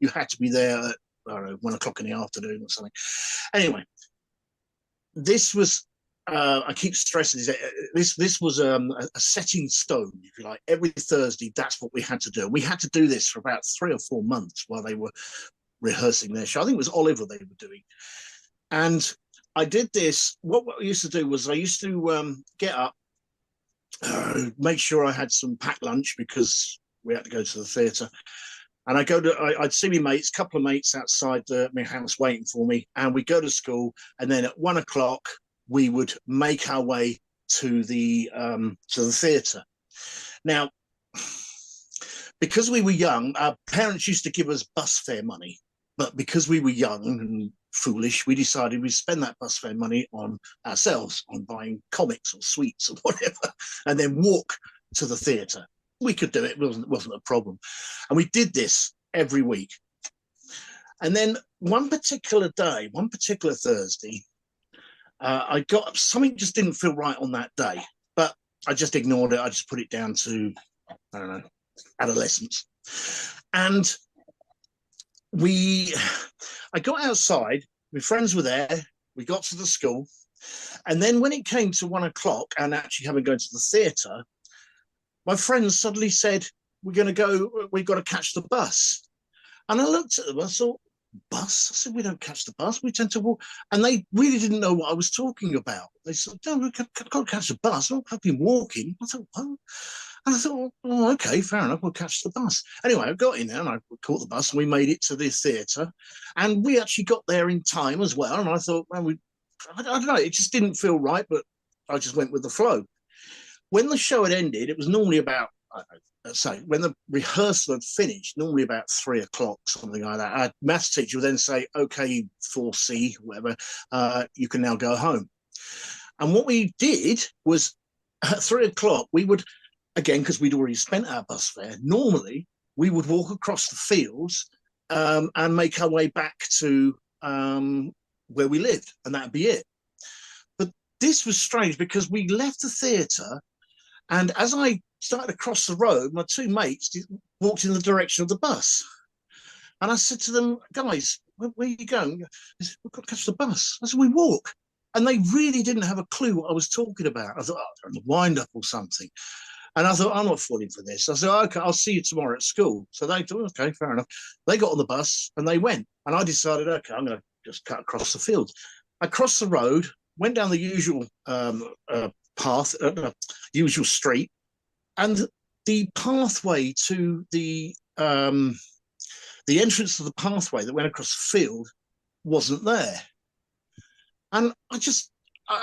had to be there at, I don't know, 1 o'clock in the afternoon or something. Anyway, this was, I keep stressing this was a set in stone, if you like. Every Thursday, that's what we had to do. We had to do this for about 3 or 4 months while they were rehearsing their show. I think it was Oliver they were doing. And I did this. What I used to do was I used to get up, make sure I had some packed lunch because we had to go to the theatre. And I'd see my mates, a couple of mates outside my house waiting for me, and we'd go to school. And then at 1 o'clock, we would make our way to the theatre. Now, because we were young, our parents used to give us bus fare money. But because we were young and foolish, we decided we'd spend that bus fare money on ourselves, on buying comics or sweets or whatever, and then walk to the theatre. We could do it. It wasn't a problem. And we did this every week. And then one particular Thursday, I got something just didn't feel right on that day, but I just ignored it. I just put it down to, I don't know, adolescence. And I got outside, my friends were there, we got to the school, and then when it came to 1 o'clock and actually having to go to the theatre, my friends suddenly said, we've got to catch the bus. And I looked at them, I thought, bus? I said, we don't catch the bus, we tend to walk. And they really didn't know what I was talking about. They said, no, we can't catch the bus, I've been walking. I thought, what? And I thought, oh, okay, fair enough, we'll catch the bus. Anyway, I got in there and I caught the bus and we made it to the theatre. And we actually got there in time as well. And I thought, well, I don't know, it just didn't feel right, but I just went with the flow. When the show had ended, it was normally about, when the rehearsal had finished, normally about 3 o'clock, something like that. Our maths teacher would then say, okay, 4C, whatever, you can now go home. And what we did was at 3 o'clock, we would, again, because we'd already spent our bus fare, normally we would walk across the fields and make our way back to where we lived, and that'd be it. But this was strange because we left the theatre, and as I started to cross the road, my two mates walked in the direction of the bus. And I said to them, guys, where are you going? They said, we've got to catch the bus. I said, we walk. And they really didn't have a clue what I was talking about. I thought, oh, they're on the wind-up or something. And I thought, I'm not falling for this. I said, okay, I'll see you tomorrow at school. So they thought, okay, fair enough. They got on the bus and they went. And I decided, okay, I'm going to just cut across the field. I crossed the road, went down the usual path, usual street, and the pathway to the entrance to the pathway that went across the field wasn't there. And I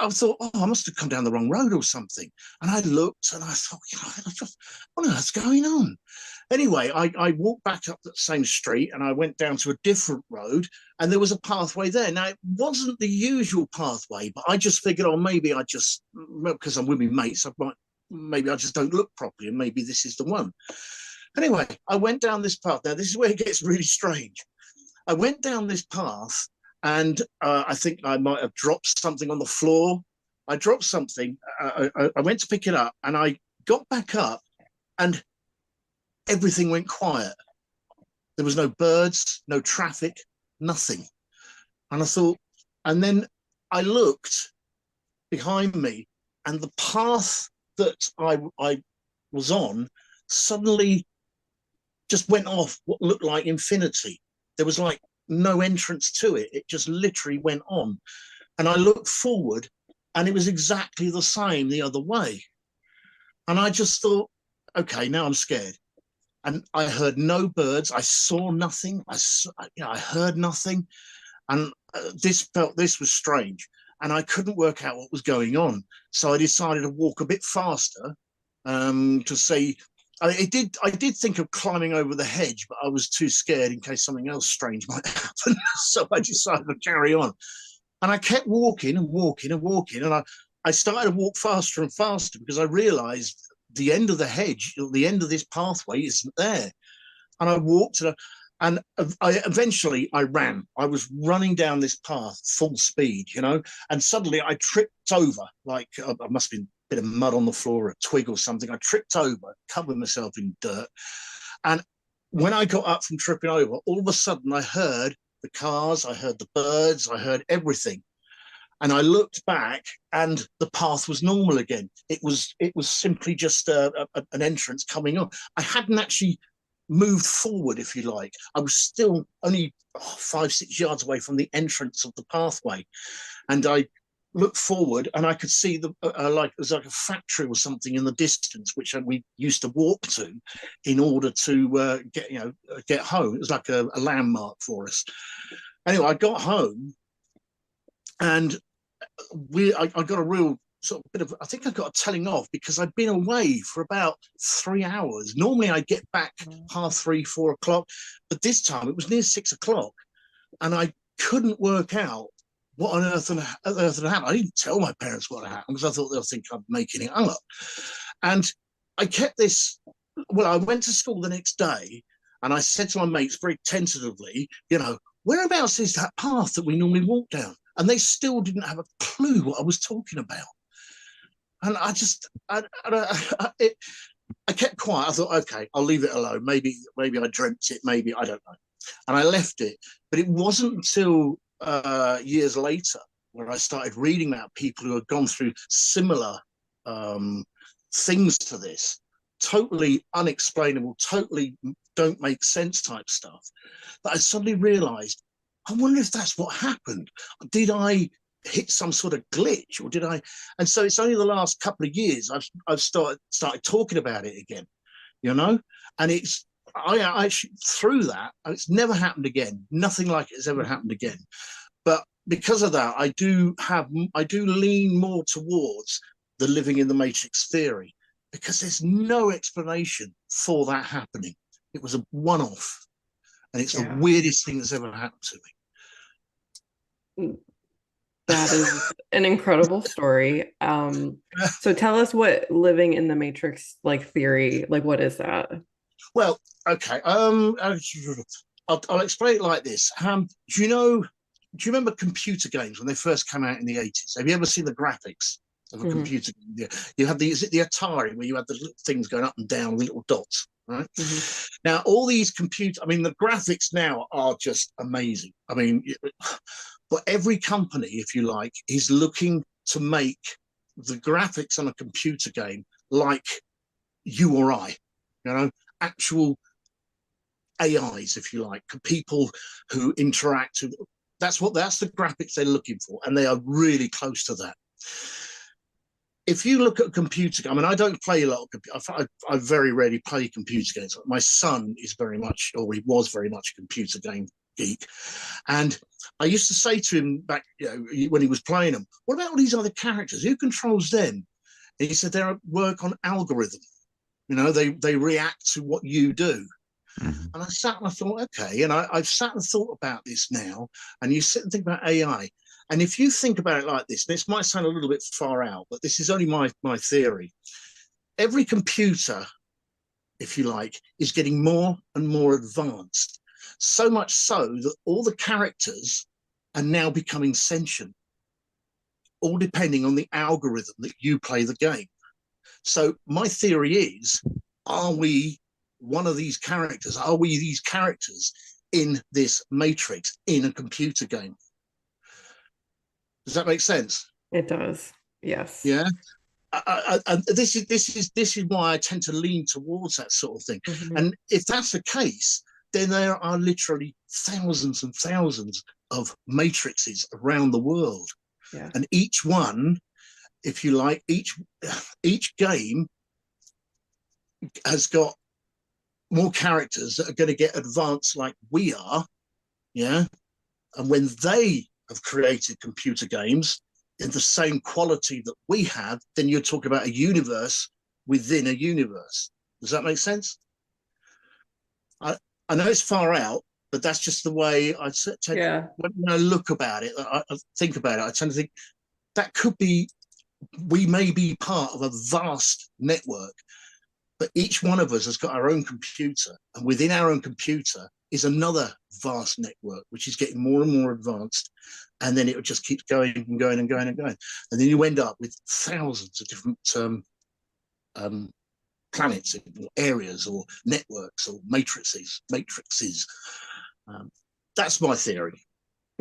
thought, oh, I must have come down the wrong road or something. And I looked and I thought, what on earth's going on? Anyway, I walked back up that same street and I went down to a different road and there was a pathway there. Now, it wasn't the usual pathway, but I just figured, oh, maybe because I'm with my mates, maybe I just don't look properly and maybe this is the one. Anyway, I went down this path. Now, this is where it gets really strange. I went down this path, and I think I might have dropped something on the floor. I dropped something. I went to pick it up, and I got back up, and everything went quiet. There was no birds, no traffic, nothing. And I thought, and then I looked behind me, and the path that I was on suddenly just went off what looked like infinity. There was like no entrance to it. It just literally went on. And I looked forward, and it was exactly the same the other way. And I just thought, okay, now I'm scared. And I heard no birds. I saw nothing. I heard nothing. And this was strange. And I couldn't work out what was going on. So I decided to walk a bit faster to see. I did think of climbing over the hedge, but I was too scared in case something else strange might happen. So I decided to carry on. And I kept walking and walking and walking. And I started to walk faster and faster because I realized the end of the hedge, the end of this pathway isn't there. And I walked and eventually I ran. I was running down this path full speed, and suddenly I tripped over, like I must have been a bit of mud on the floor, a twig or something. I tripped over, covered myself in dirt. And when I got up from tripping over, all of a sudden I heard the cars, I heard the birds, I heard everything. And I looked back, and the path was normal again. It was simply just an entrance coming on. I hadn't actually moved forward, if you like. I was still only 5-6 yards away from the entrance of the pathway, and I looked forward, and I could see it was like a factory or something in the distance, which we used to walk to in order to get home. It was like a landmark for us. Anyway, I got home, and I got a real sort of bit of, I think I got a telling off because I'd been away for about 3 hours. Normally I get back 3:30, 4 o'clock, but this time it was near 6 o'clock, and I couldn't work out what on earth had happened. I didn't tell my parents what had happened because I thought they'll think I'm making it up. And I kept this, well, I went to school the next day, and I said to my mates very tentatively, whereabouts is that path that we normally walk down? And they still didn't have a clue what I was talking about. And I kept quiet. I thought, okay, I'll leave it alone. Maybe I dreamt it. Maybe I don't know. And I left it. But it wasn't until years later where I started reading about people who had gone through similar things to this, totally unexplainable, totally don't make sense type stuff, that I suddenly realized, I wonder if that's what happened. Did I hit some sort of glitch, or did I? And so it's only the last couple of years I've started talking about it again, And I actually, through that, it's never happened again. Nothing like it has ever happened again. But because of that, I do lean more towards the living in the matrix theory, because there's no explanation for that happening. It was a one-off, and it's the weirdest thing that's ever happened to me. That is an incredible story. So tell us what living in the matrix theory, what is that? Well, okay. I'll explain it like this. Do you remember computer games when they first came out in the 80s? Have you ever seen the graphics of a computer game? You had the Atari, where you had the little things going up and down with little dots, right? Now, all these the graphics now are just amazing. But every company, if you like, is looking to make the graphics on a computer game like you or I, actual AIs, if you like, people who interact. That's the graphics they're looking for, and they are really close to that. If you look at a computer game, I don't play a lot of computer. I very rarely play computer games. My son is very much, or he was very much, a computer game geek, and I used to say to him back, when he was playing them, what about all these other characters? Who controls them? And he said they work on algorithm. They react to what you do. And I sat and I thought, okay, and I've sat and thought about this now, and you sit and think about AI. And if you think about it like this, this might sound a little bit far out, but this is only my theory. Every computer if you like, is getting more and more advanced. So much so that all the characters are now becoming sentient, all depending on the algorithm that you play the game. So my theory is, are we one of these characters? Are we these characters in this matrix in a computer game? Does that make sense? It does. Yes. Yeah. This is why I tend to lean towards that sort of thing. Mm-hmm. And if that's the case, then there are literally thousands and thousands of matrices around the world. Yeah. And each one, if you like, each game has got more characters that are going to get advanced like we are. Yeah. And when they have created computer games in the same quality that we have, then you're talking about a universe within a universe. Does that make sense? I know it's far out, but that's just the way I tend, when I look about it, I think about it, I tend to think that could be, we may be part of a vast network, but each one of us has got our own computer, and within our own computer is another vast network, which is getting more and more advanced. And then it just keeps going and going and going and going. And then you end up with thousands of different planets or areas or networks or matrices. That's my theory.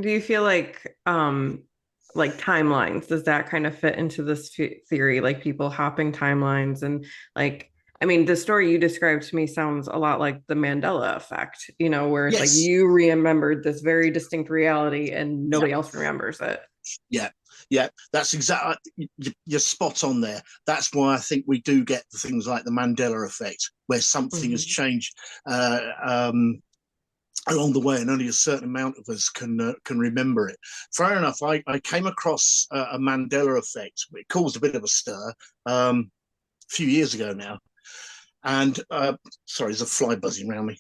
Do you feel like timelines, does that kind of fit into this theory? Like people hopping timelines and like, I mean, the story you described to me sounds a lot like the Mandela Effect, you know, where it's like you remembered this very distinct reality and nobody else remembers it. Yeah, that's exactly, you're spot on there. That's why I think we do get things like the Mandela Effect, where something has changed along the way, and only a certain amount of us can remember it. Fair enough. I came across a Mandela Effect. It caused a bit of a stir a few years ago now. And sorry, there's a fly buzzing around me.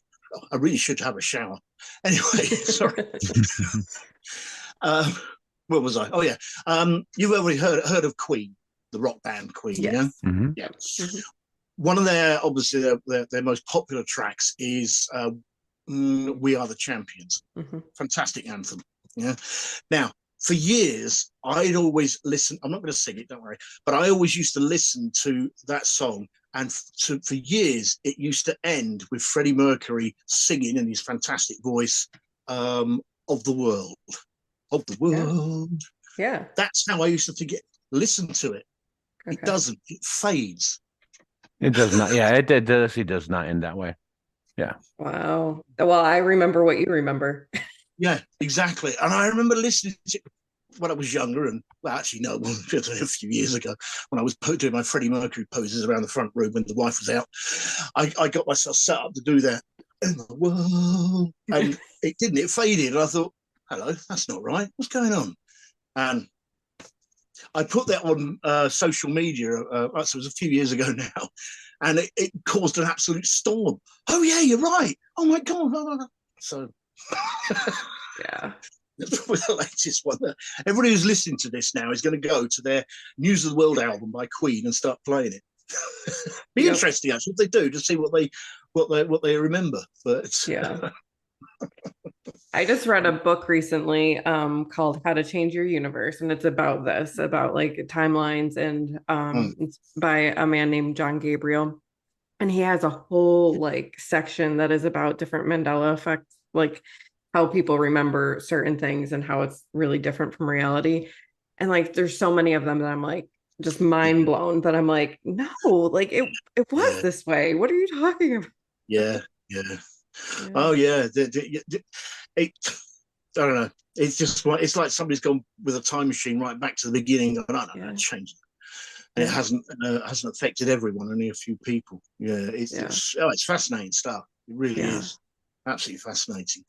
I really should have a shower. Anyway, sorry. Where was I? Oh yeah. You've already heard of Queen, the rock band Queen, yeah? Mm-hmm. Yeah. Mm-hmm. One of their, obviously, their most popular tracks is We Are the Champions. Mm-hmm. Fantastic anthem. Yeah. Now, for years, I'd always listen. I'm not going to sing it, don't worry. But I always used to listen to that song. And for years, it used to end with Freddie Mercury singing in his fantastic voice, Of the World. Of the world. Yeah. That's how I used to think it. Listen to it. Okay. It doesn't. It fades. It does not. Yeah, it actually does not end that way. Yeah. Wow. Well, I remember what you remember. Yeah, exactly. And I remember listening to it when I was younger, and well, actually, no, a few years ago, when I was doing my Freddie Mercury poses around the front room when the wife was out, I got myself set up to do that. In the world, and it didn't. It faded, and I thought, hello, that's not right. What's going on? And I put that on social media. So it was a few years ago now, and it caused an absolute storm. Oh yeah, you're right. Oh my god. So yeah, that's probably the latest one. Everybody who's listening to this now is going to go to their News of the World album by Queen and start playing it. Be interesting actually if they do, to see what they remember. But yeah. I just read a book recently called How to Change Your Universe, and it's about this, about like timelines, and it's by a man named John Gabriel, and he has a whole like section that is about different Mandela effects, like how people remember certain things and how it's really different from reality. And like there's so many of them that I'm like just mind blown, that I'm like, no, like it was this way. What are you talking about? Yeah. Oh yeah, I don't know. It's just it's like somebody's gone with a time machine right back to the beginning. And I don't know, changed it, and it hasn't affected everyone, only a few people. Yeah, it's fascinating stuff. It really is absolutely fascinating.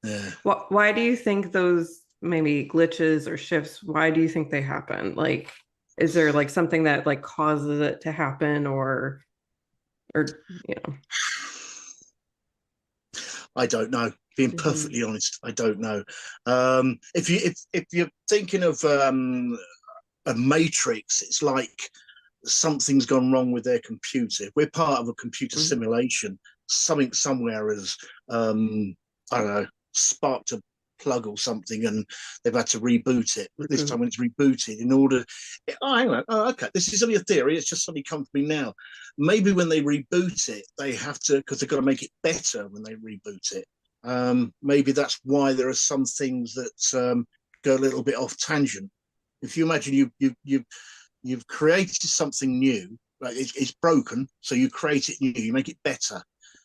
Yeah. Why do you think those maybe glitches or shifts? Why do you think they happen? Like, is there like something that like causes it to happen, or you know? I don't know. Being perfectly honest, I don't know. If you're thinking of a matrix, it's like something's gone wrong with their computer. If we're part of a computer simulation, something somewhere has, I don't know, sparked a plug or something, and they've had to reboot it. But this time when it's rebooted, in order, hang on, okay, this is only a theory. It's just suddenly come to me now. Maybe when they reboot it, they have to, because they've got to make it better when they reboot it. Maybe that's why there are some things that go a little bit off tangent. If you imagine you've created something new, right? It's broken, so you create it new, you make it better,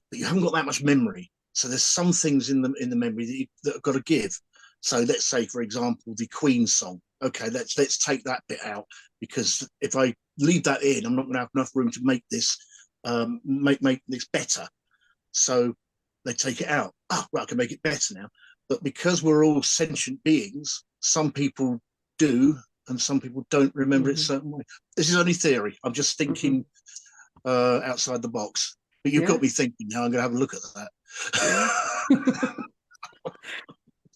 but you haven't got that much memory. So there's some things in the memory that have got to give. So let's say, for example, the Queen song. Okay, let's take that bit out, because if I leave that in, I'm not going to have enough room to make this make this better. So they take it out. Oh, right, I can make it better now. But because we're all sentient beings, some people do, and some people don't remember it a certain way. This is only theory. I'm just thinking outside the box. But you've got me thinking now. I'm going to have a look at that.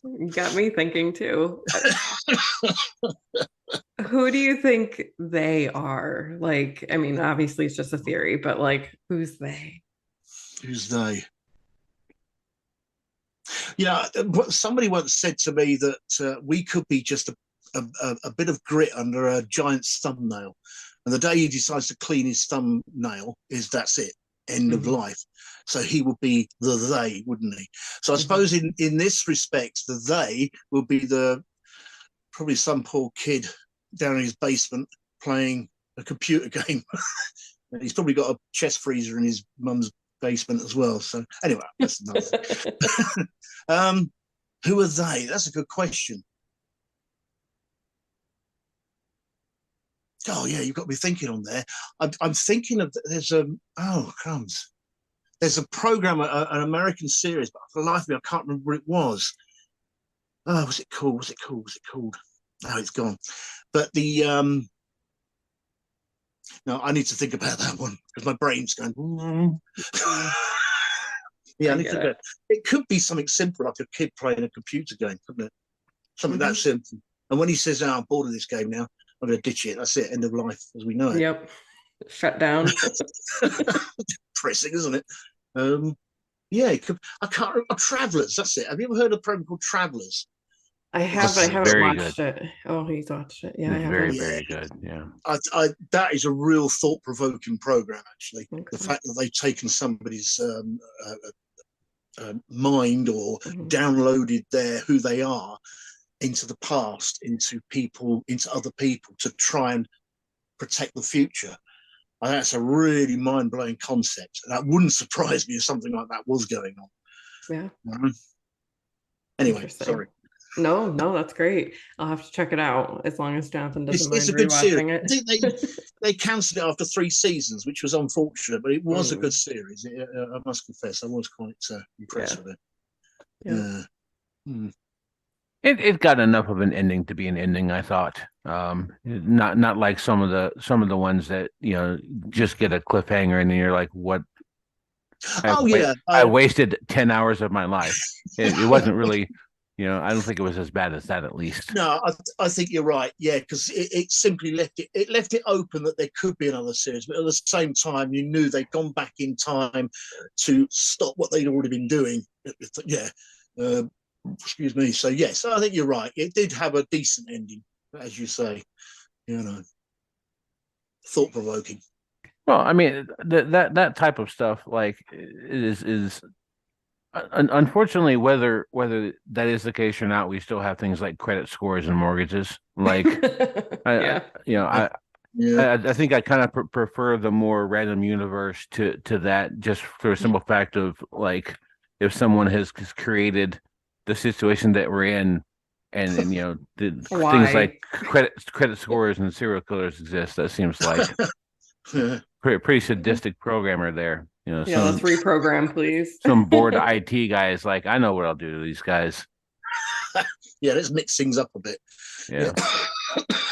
You got me thinking too. Who do you think they are? Like, I mean, obviously it's just a theory, but like, who's they? Who's they? Somebody once said to me that we could be just a bit of grit under a giant's thumbnail, and the day he decides to clean his thumbnail that's it, end of life. So he would be the they, wouldn't he? So I suppose in this respect, the they will be probably some poor kid down in his basement playing a computer game. He's probably got a chest freezer in his mum's basement as well. So anyway, that's another thing. Who are they? That's a good question. Oh yeah, you've got me thinking on there. I'm thinking of crumbs. There's a program, an American series, but for the life of me, I can't remember what it was. Oh, was it called? No, it's gone. But no, I need to think about that one because my brain's going. Yeah, I need to go. It could be something simple, like a kid playing a computer game, couldn't it? Something that simple. And when he says, "I'm bored of this game now, I'm going to ditch it," that's it, end of life as we know it. Yep, shut down. Depressing, isn't it? Yeah, it could, I can't remember. Travelers, that's it. Have you ever heard of a program called Travelers? I have, but I haven't watched it. Oh, he's watched it. Yeah, I haven't. Very good. Yeah. That is a real thought-provoking program, actually. Okay. The fact that they've taken somebody's mind or downloaded who they are into the past, into other people to try and protect the future. I think that's a really mind-blowing concept. That wouldn't surprise me if something like that was going on. Yeah. Anyway, sorry. No, that's great. I'll have to check it out as long as Jonathan doesn't mind it's a good rewatching series. it. I think they cancelled it after 3 seasons, which was unfortunate, but it was a good series. I must confess, I was quite impressed with it. Yeah. It got enough of an ending to be an ending, I thought. Not like some of the ones that just get a cliffhanger and then you're like, what? I wasted 10 hours of my life. It wasn't really. I don't think it was as bad as that, at least. No, I think you're right. Yeah, because it simply left it open that there could be another series, but at the same time, you knew they'd gone back in time to stop what they'd already been doing. Yeah. Excuse me. So yes, I think you're right. It did have a decent ending, as you say. Thought provoking. Well, I mean that type of stuff, like, is. Unfortunately, whether that is the case or not, we still have things like credit scores and mortgages. Like, I think I kind of prefer the more random universe to that, just for a simple fact of, like, if someone has created the situation that we're in, and things like credit scores and serial killers exist, that seems like pretty sadistic programmer there. Let's reprogram, please. Some bored IT guys like, I know what I'll do to these guys. Yeah, let's mix things up a bit. Yeah.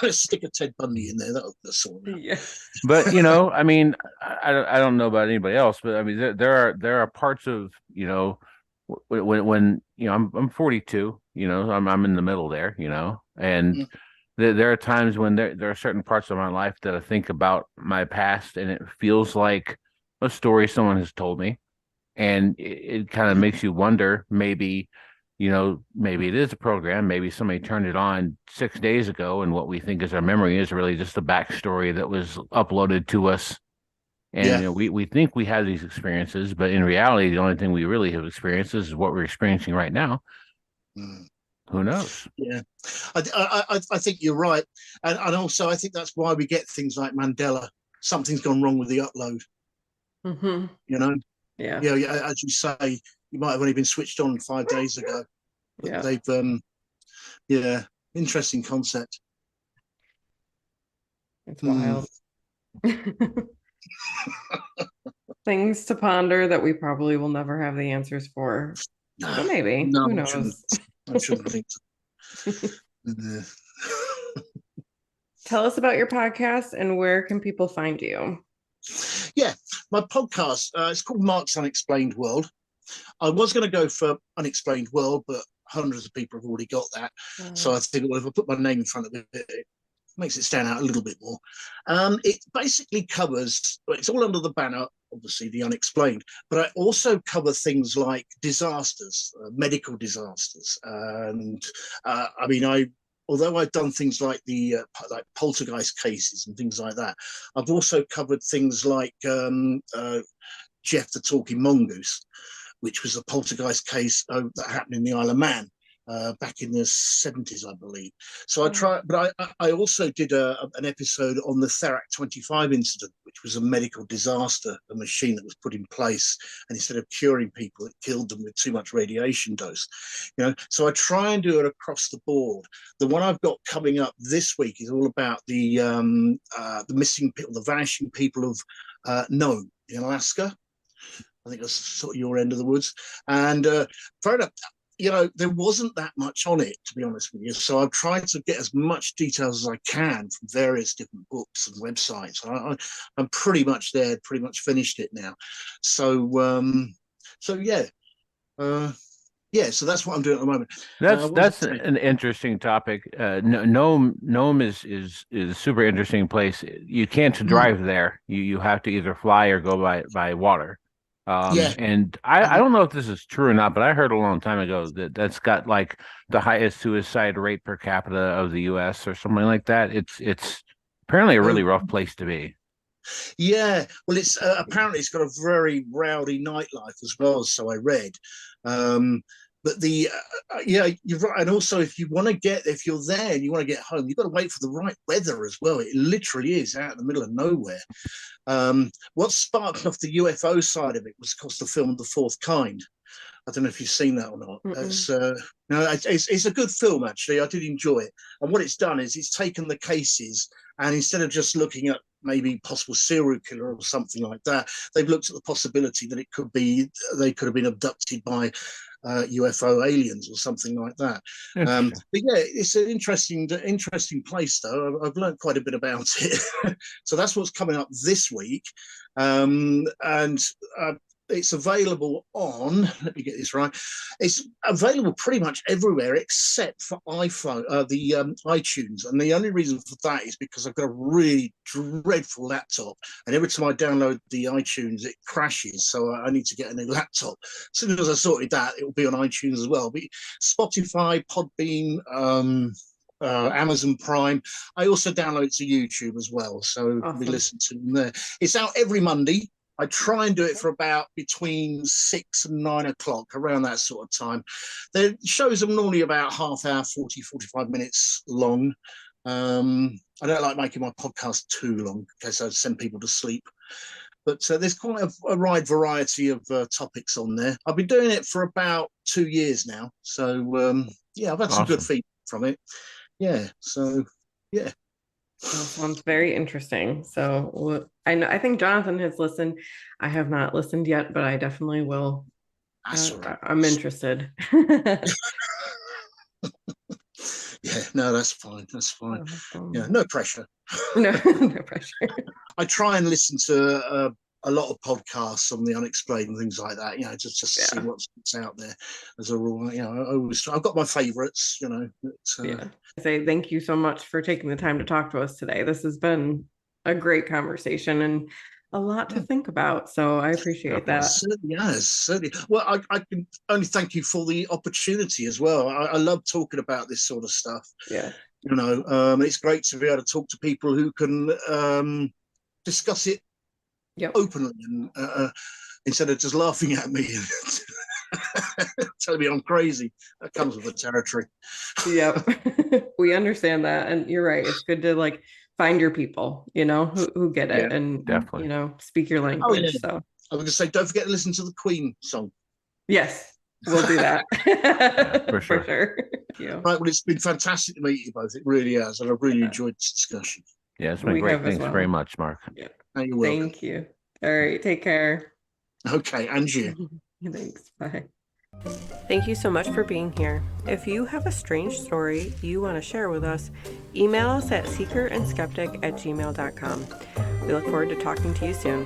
Let's stick a Ted Bundy in there. That'll sort it out. Yeah. But I mean, I don't know about anybody else, but I mean, there are parts of when I'm 42, I'm in the middle there, and There are times when there are certain parts of my life that I think about my past, and it feels like a story someone has told me, and it kind of makes you wonder, maybe, maybe it is a program, maybe somebody turned it on 6 days ago, and what we think is our memory is really just a backstory that was uploaded to us. And Yeah. we think we have these experiences, but in reality, the only thing we really have experienced is what we're experiencing right now. Mm. Who knows? Yeah, I think you're right, and also I think that's why we get things like Mandela. Something's gone wrong with the upload. Mm-hmm. You know, Yeah. yeah. As you say, you might have only been switched on 5 days ago, but Yeah. they've yeah, interesting concept. It's Hmm. wild. Things to ponder that we probably will never have the answers for. But maybe. No, Who I shouldn't. knows? I shouldn't think so. Tell us about your podcast and where can people find you? Yeah, my podcast, it's called Mark's Unexplained World. I was going to go for Unexplained World, but hundreds of people have already got that. So I think, well, if I put my name in front of it makes it stand out a little bit more. It basically covers, it's all under the banner, obviously, the unexplained, but I also cover things like disasters, medical disasters. And I mean, although I've done things like the like poltergeist cases and things like that, I've also covered things like Jeff the Talking Mongoose, which was a poltergeist case that happened in the Isle of Man back in the 70s, I believe. So I tried, but I also did an episode on the Therac 25 incident, which was a medical disaster, a machine that was put in place, and instead of curing people, it killed them with too much radiation dose. So I try and do it across the board. The one I've got coming up this week is all about the missing people, the vanishing people of Nome in Alaska. I think that's sort of your end of the woods. And fair enough, there wasn't that much on it, to be honest with you. So I've tried to get as much details as I can from various different books and websites. I'm pretty much there, pretty much finished it now. So yeah. So that's what I'm doing at the moment. That's an interesting topic. Nome is a super interesting place. You can't Mm, drive there. You have to either fly or go by water. yeah. And I And don't know if this is true or not, but I heard a long time ago that that's got like the highest suicide rate per capita of the U.S. or something like that. It's apparently a really rough place to be. yeah, well, it's apparently it's got a very rowdy nightlife as well. So I read, um, but yeah, you're right. And also, if you're there and you want to get home, you've got to wait for the right weather as well. It literally is out in the middle of nowhere. What sparked off the UFO side of it was, of course, the film The Fourth Kind. I don't know if you've seen that or not. Mm-mm. It's a good film, actually. I did enjoy it. And what it's done is it's taken the cases, and instead of just looking at maybe possible serial killer or something like that, they've looked at the possibility that they could have been abducted by UFO aliens or something like that. Interesting. But yeah, it's an interesting place, though. I've learned quite a bit about it. So that's what's coming up this week. And it's available on, let me get this right, it's available pretty much everywhere except for iPhone, the iTunes. And the only reason for that is because I've got a really dreadful laptop, and every time I download the iTunes it crashes, so I need to get a new laptop. As soon as I sorted that, it will be on iTunes as well. But Spotify, Podbean, Amazon Prime. I also download it to YouTube as well, so we Awesome. listen to them there. It's out every Monday. I try and do it for about between 6 and 9 o'clock, around that sort of time. The shows are normally about half hour, 40, 45 minutes long. I don't like making my podcast too long in case I send people to sleep. But there's quite a wide variety of topics on there. I've been doing it for about 2 years now. So, yeah, I've had some good Awesome. feedback from it. Yeah, so, yeah. Well, sounds very interesting. So I think Jonathan has listened. I have not listened yet, but I definitely will. That's all right. I'm interested. Yeah, no, that's fine. That's fine. Yeah, Awesome. no pressure. No, no pressure. I try and listen to a lot of podcasts on the unexplained and things like that, just to see what's out there as a rule. I've got my favorites, I say thank you so much for taking the time to talk to us today. This has been a great conversation and a lot to think about. So I appreciate that. Certainly. Well, I can only thank you for the opportunity as well. I love talking about this sort of stuff. Yeah. It's great to be able to talk to people who can discuss it openly and instead of just laughing at me and telling me I'm crazy. That comes with the territory. Yep. We understand that. And you're right. It's good to like find your people, who get it and definitely, speak your language. So I was going to say, don't forget to listen to the Queen song. Yes, we'll do that. for sure. For sure. Right. Well, it's been fantastic to meet you both. It really has. And I've really enjoyed this discussion. Yeah, it's been great. Thanks very much, Mark. Yeah. You're welcome. Thank you. All right. Take care. Okay. And you. Thanks. Bye. Thank you so much for being here. If you have a strange story you want to share with us, email us at seekerandskeptic@gmail.com. We look forward to talking to you soon.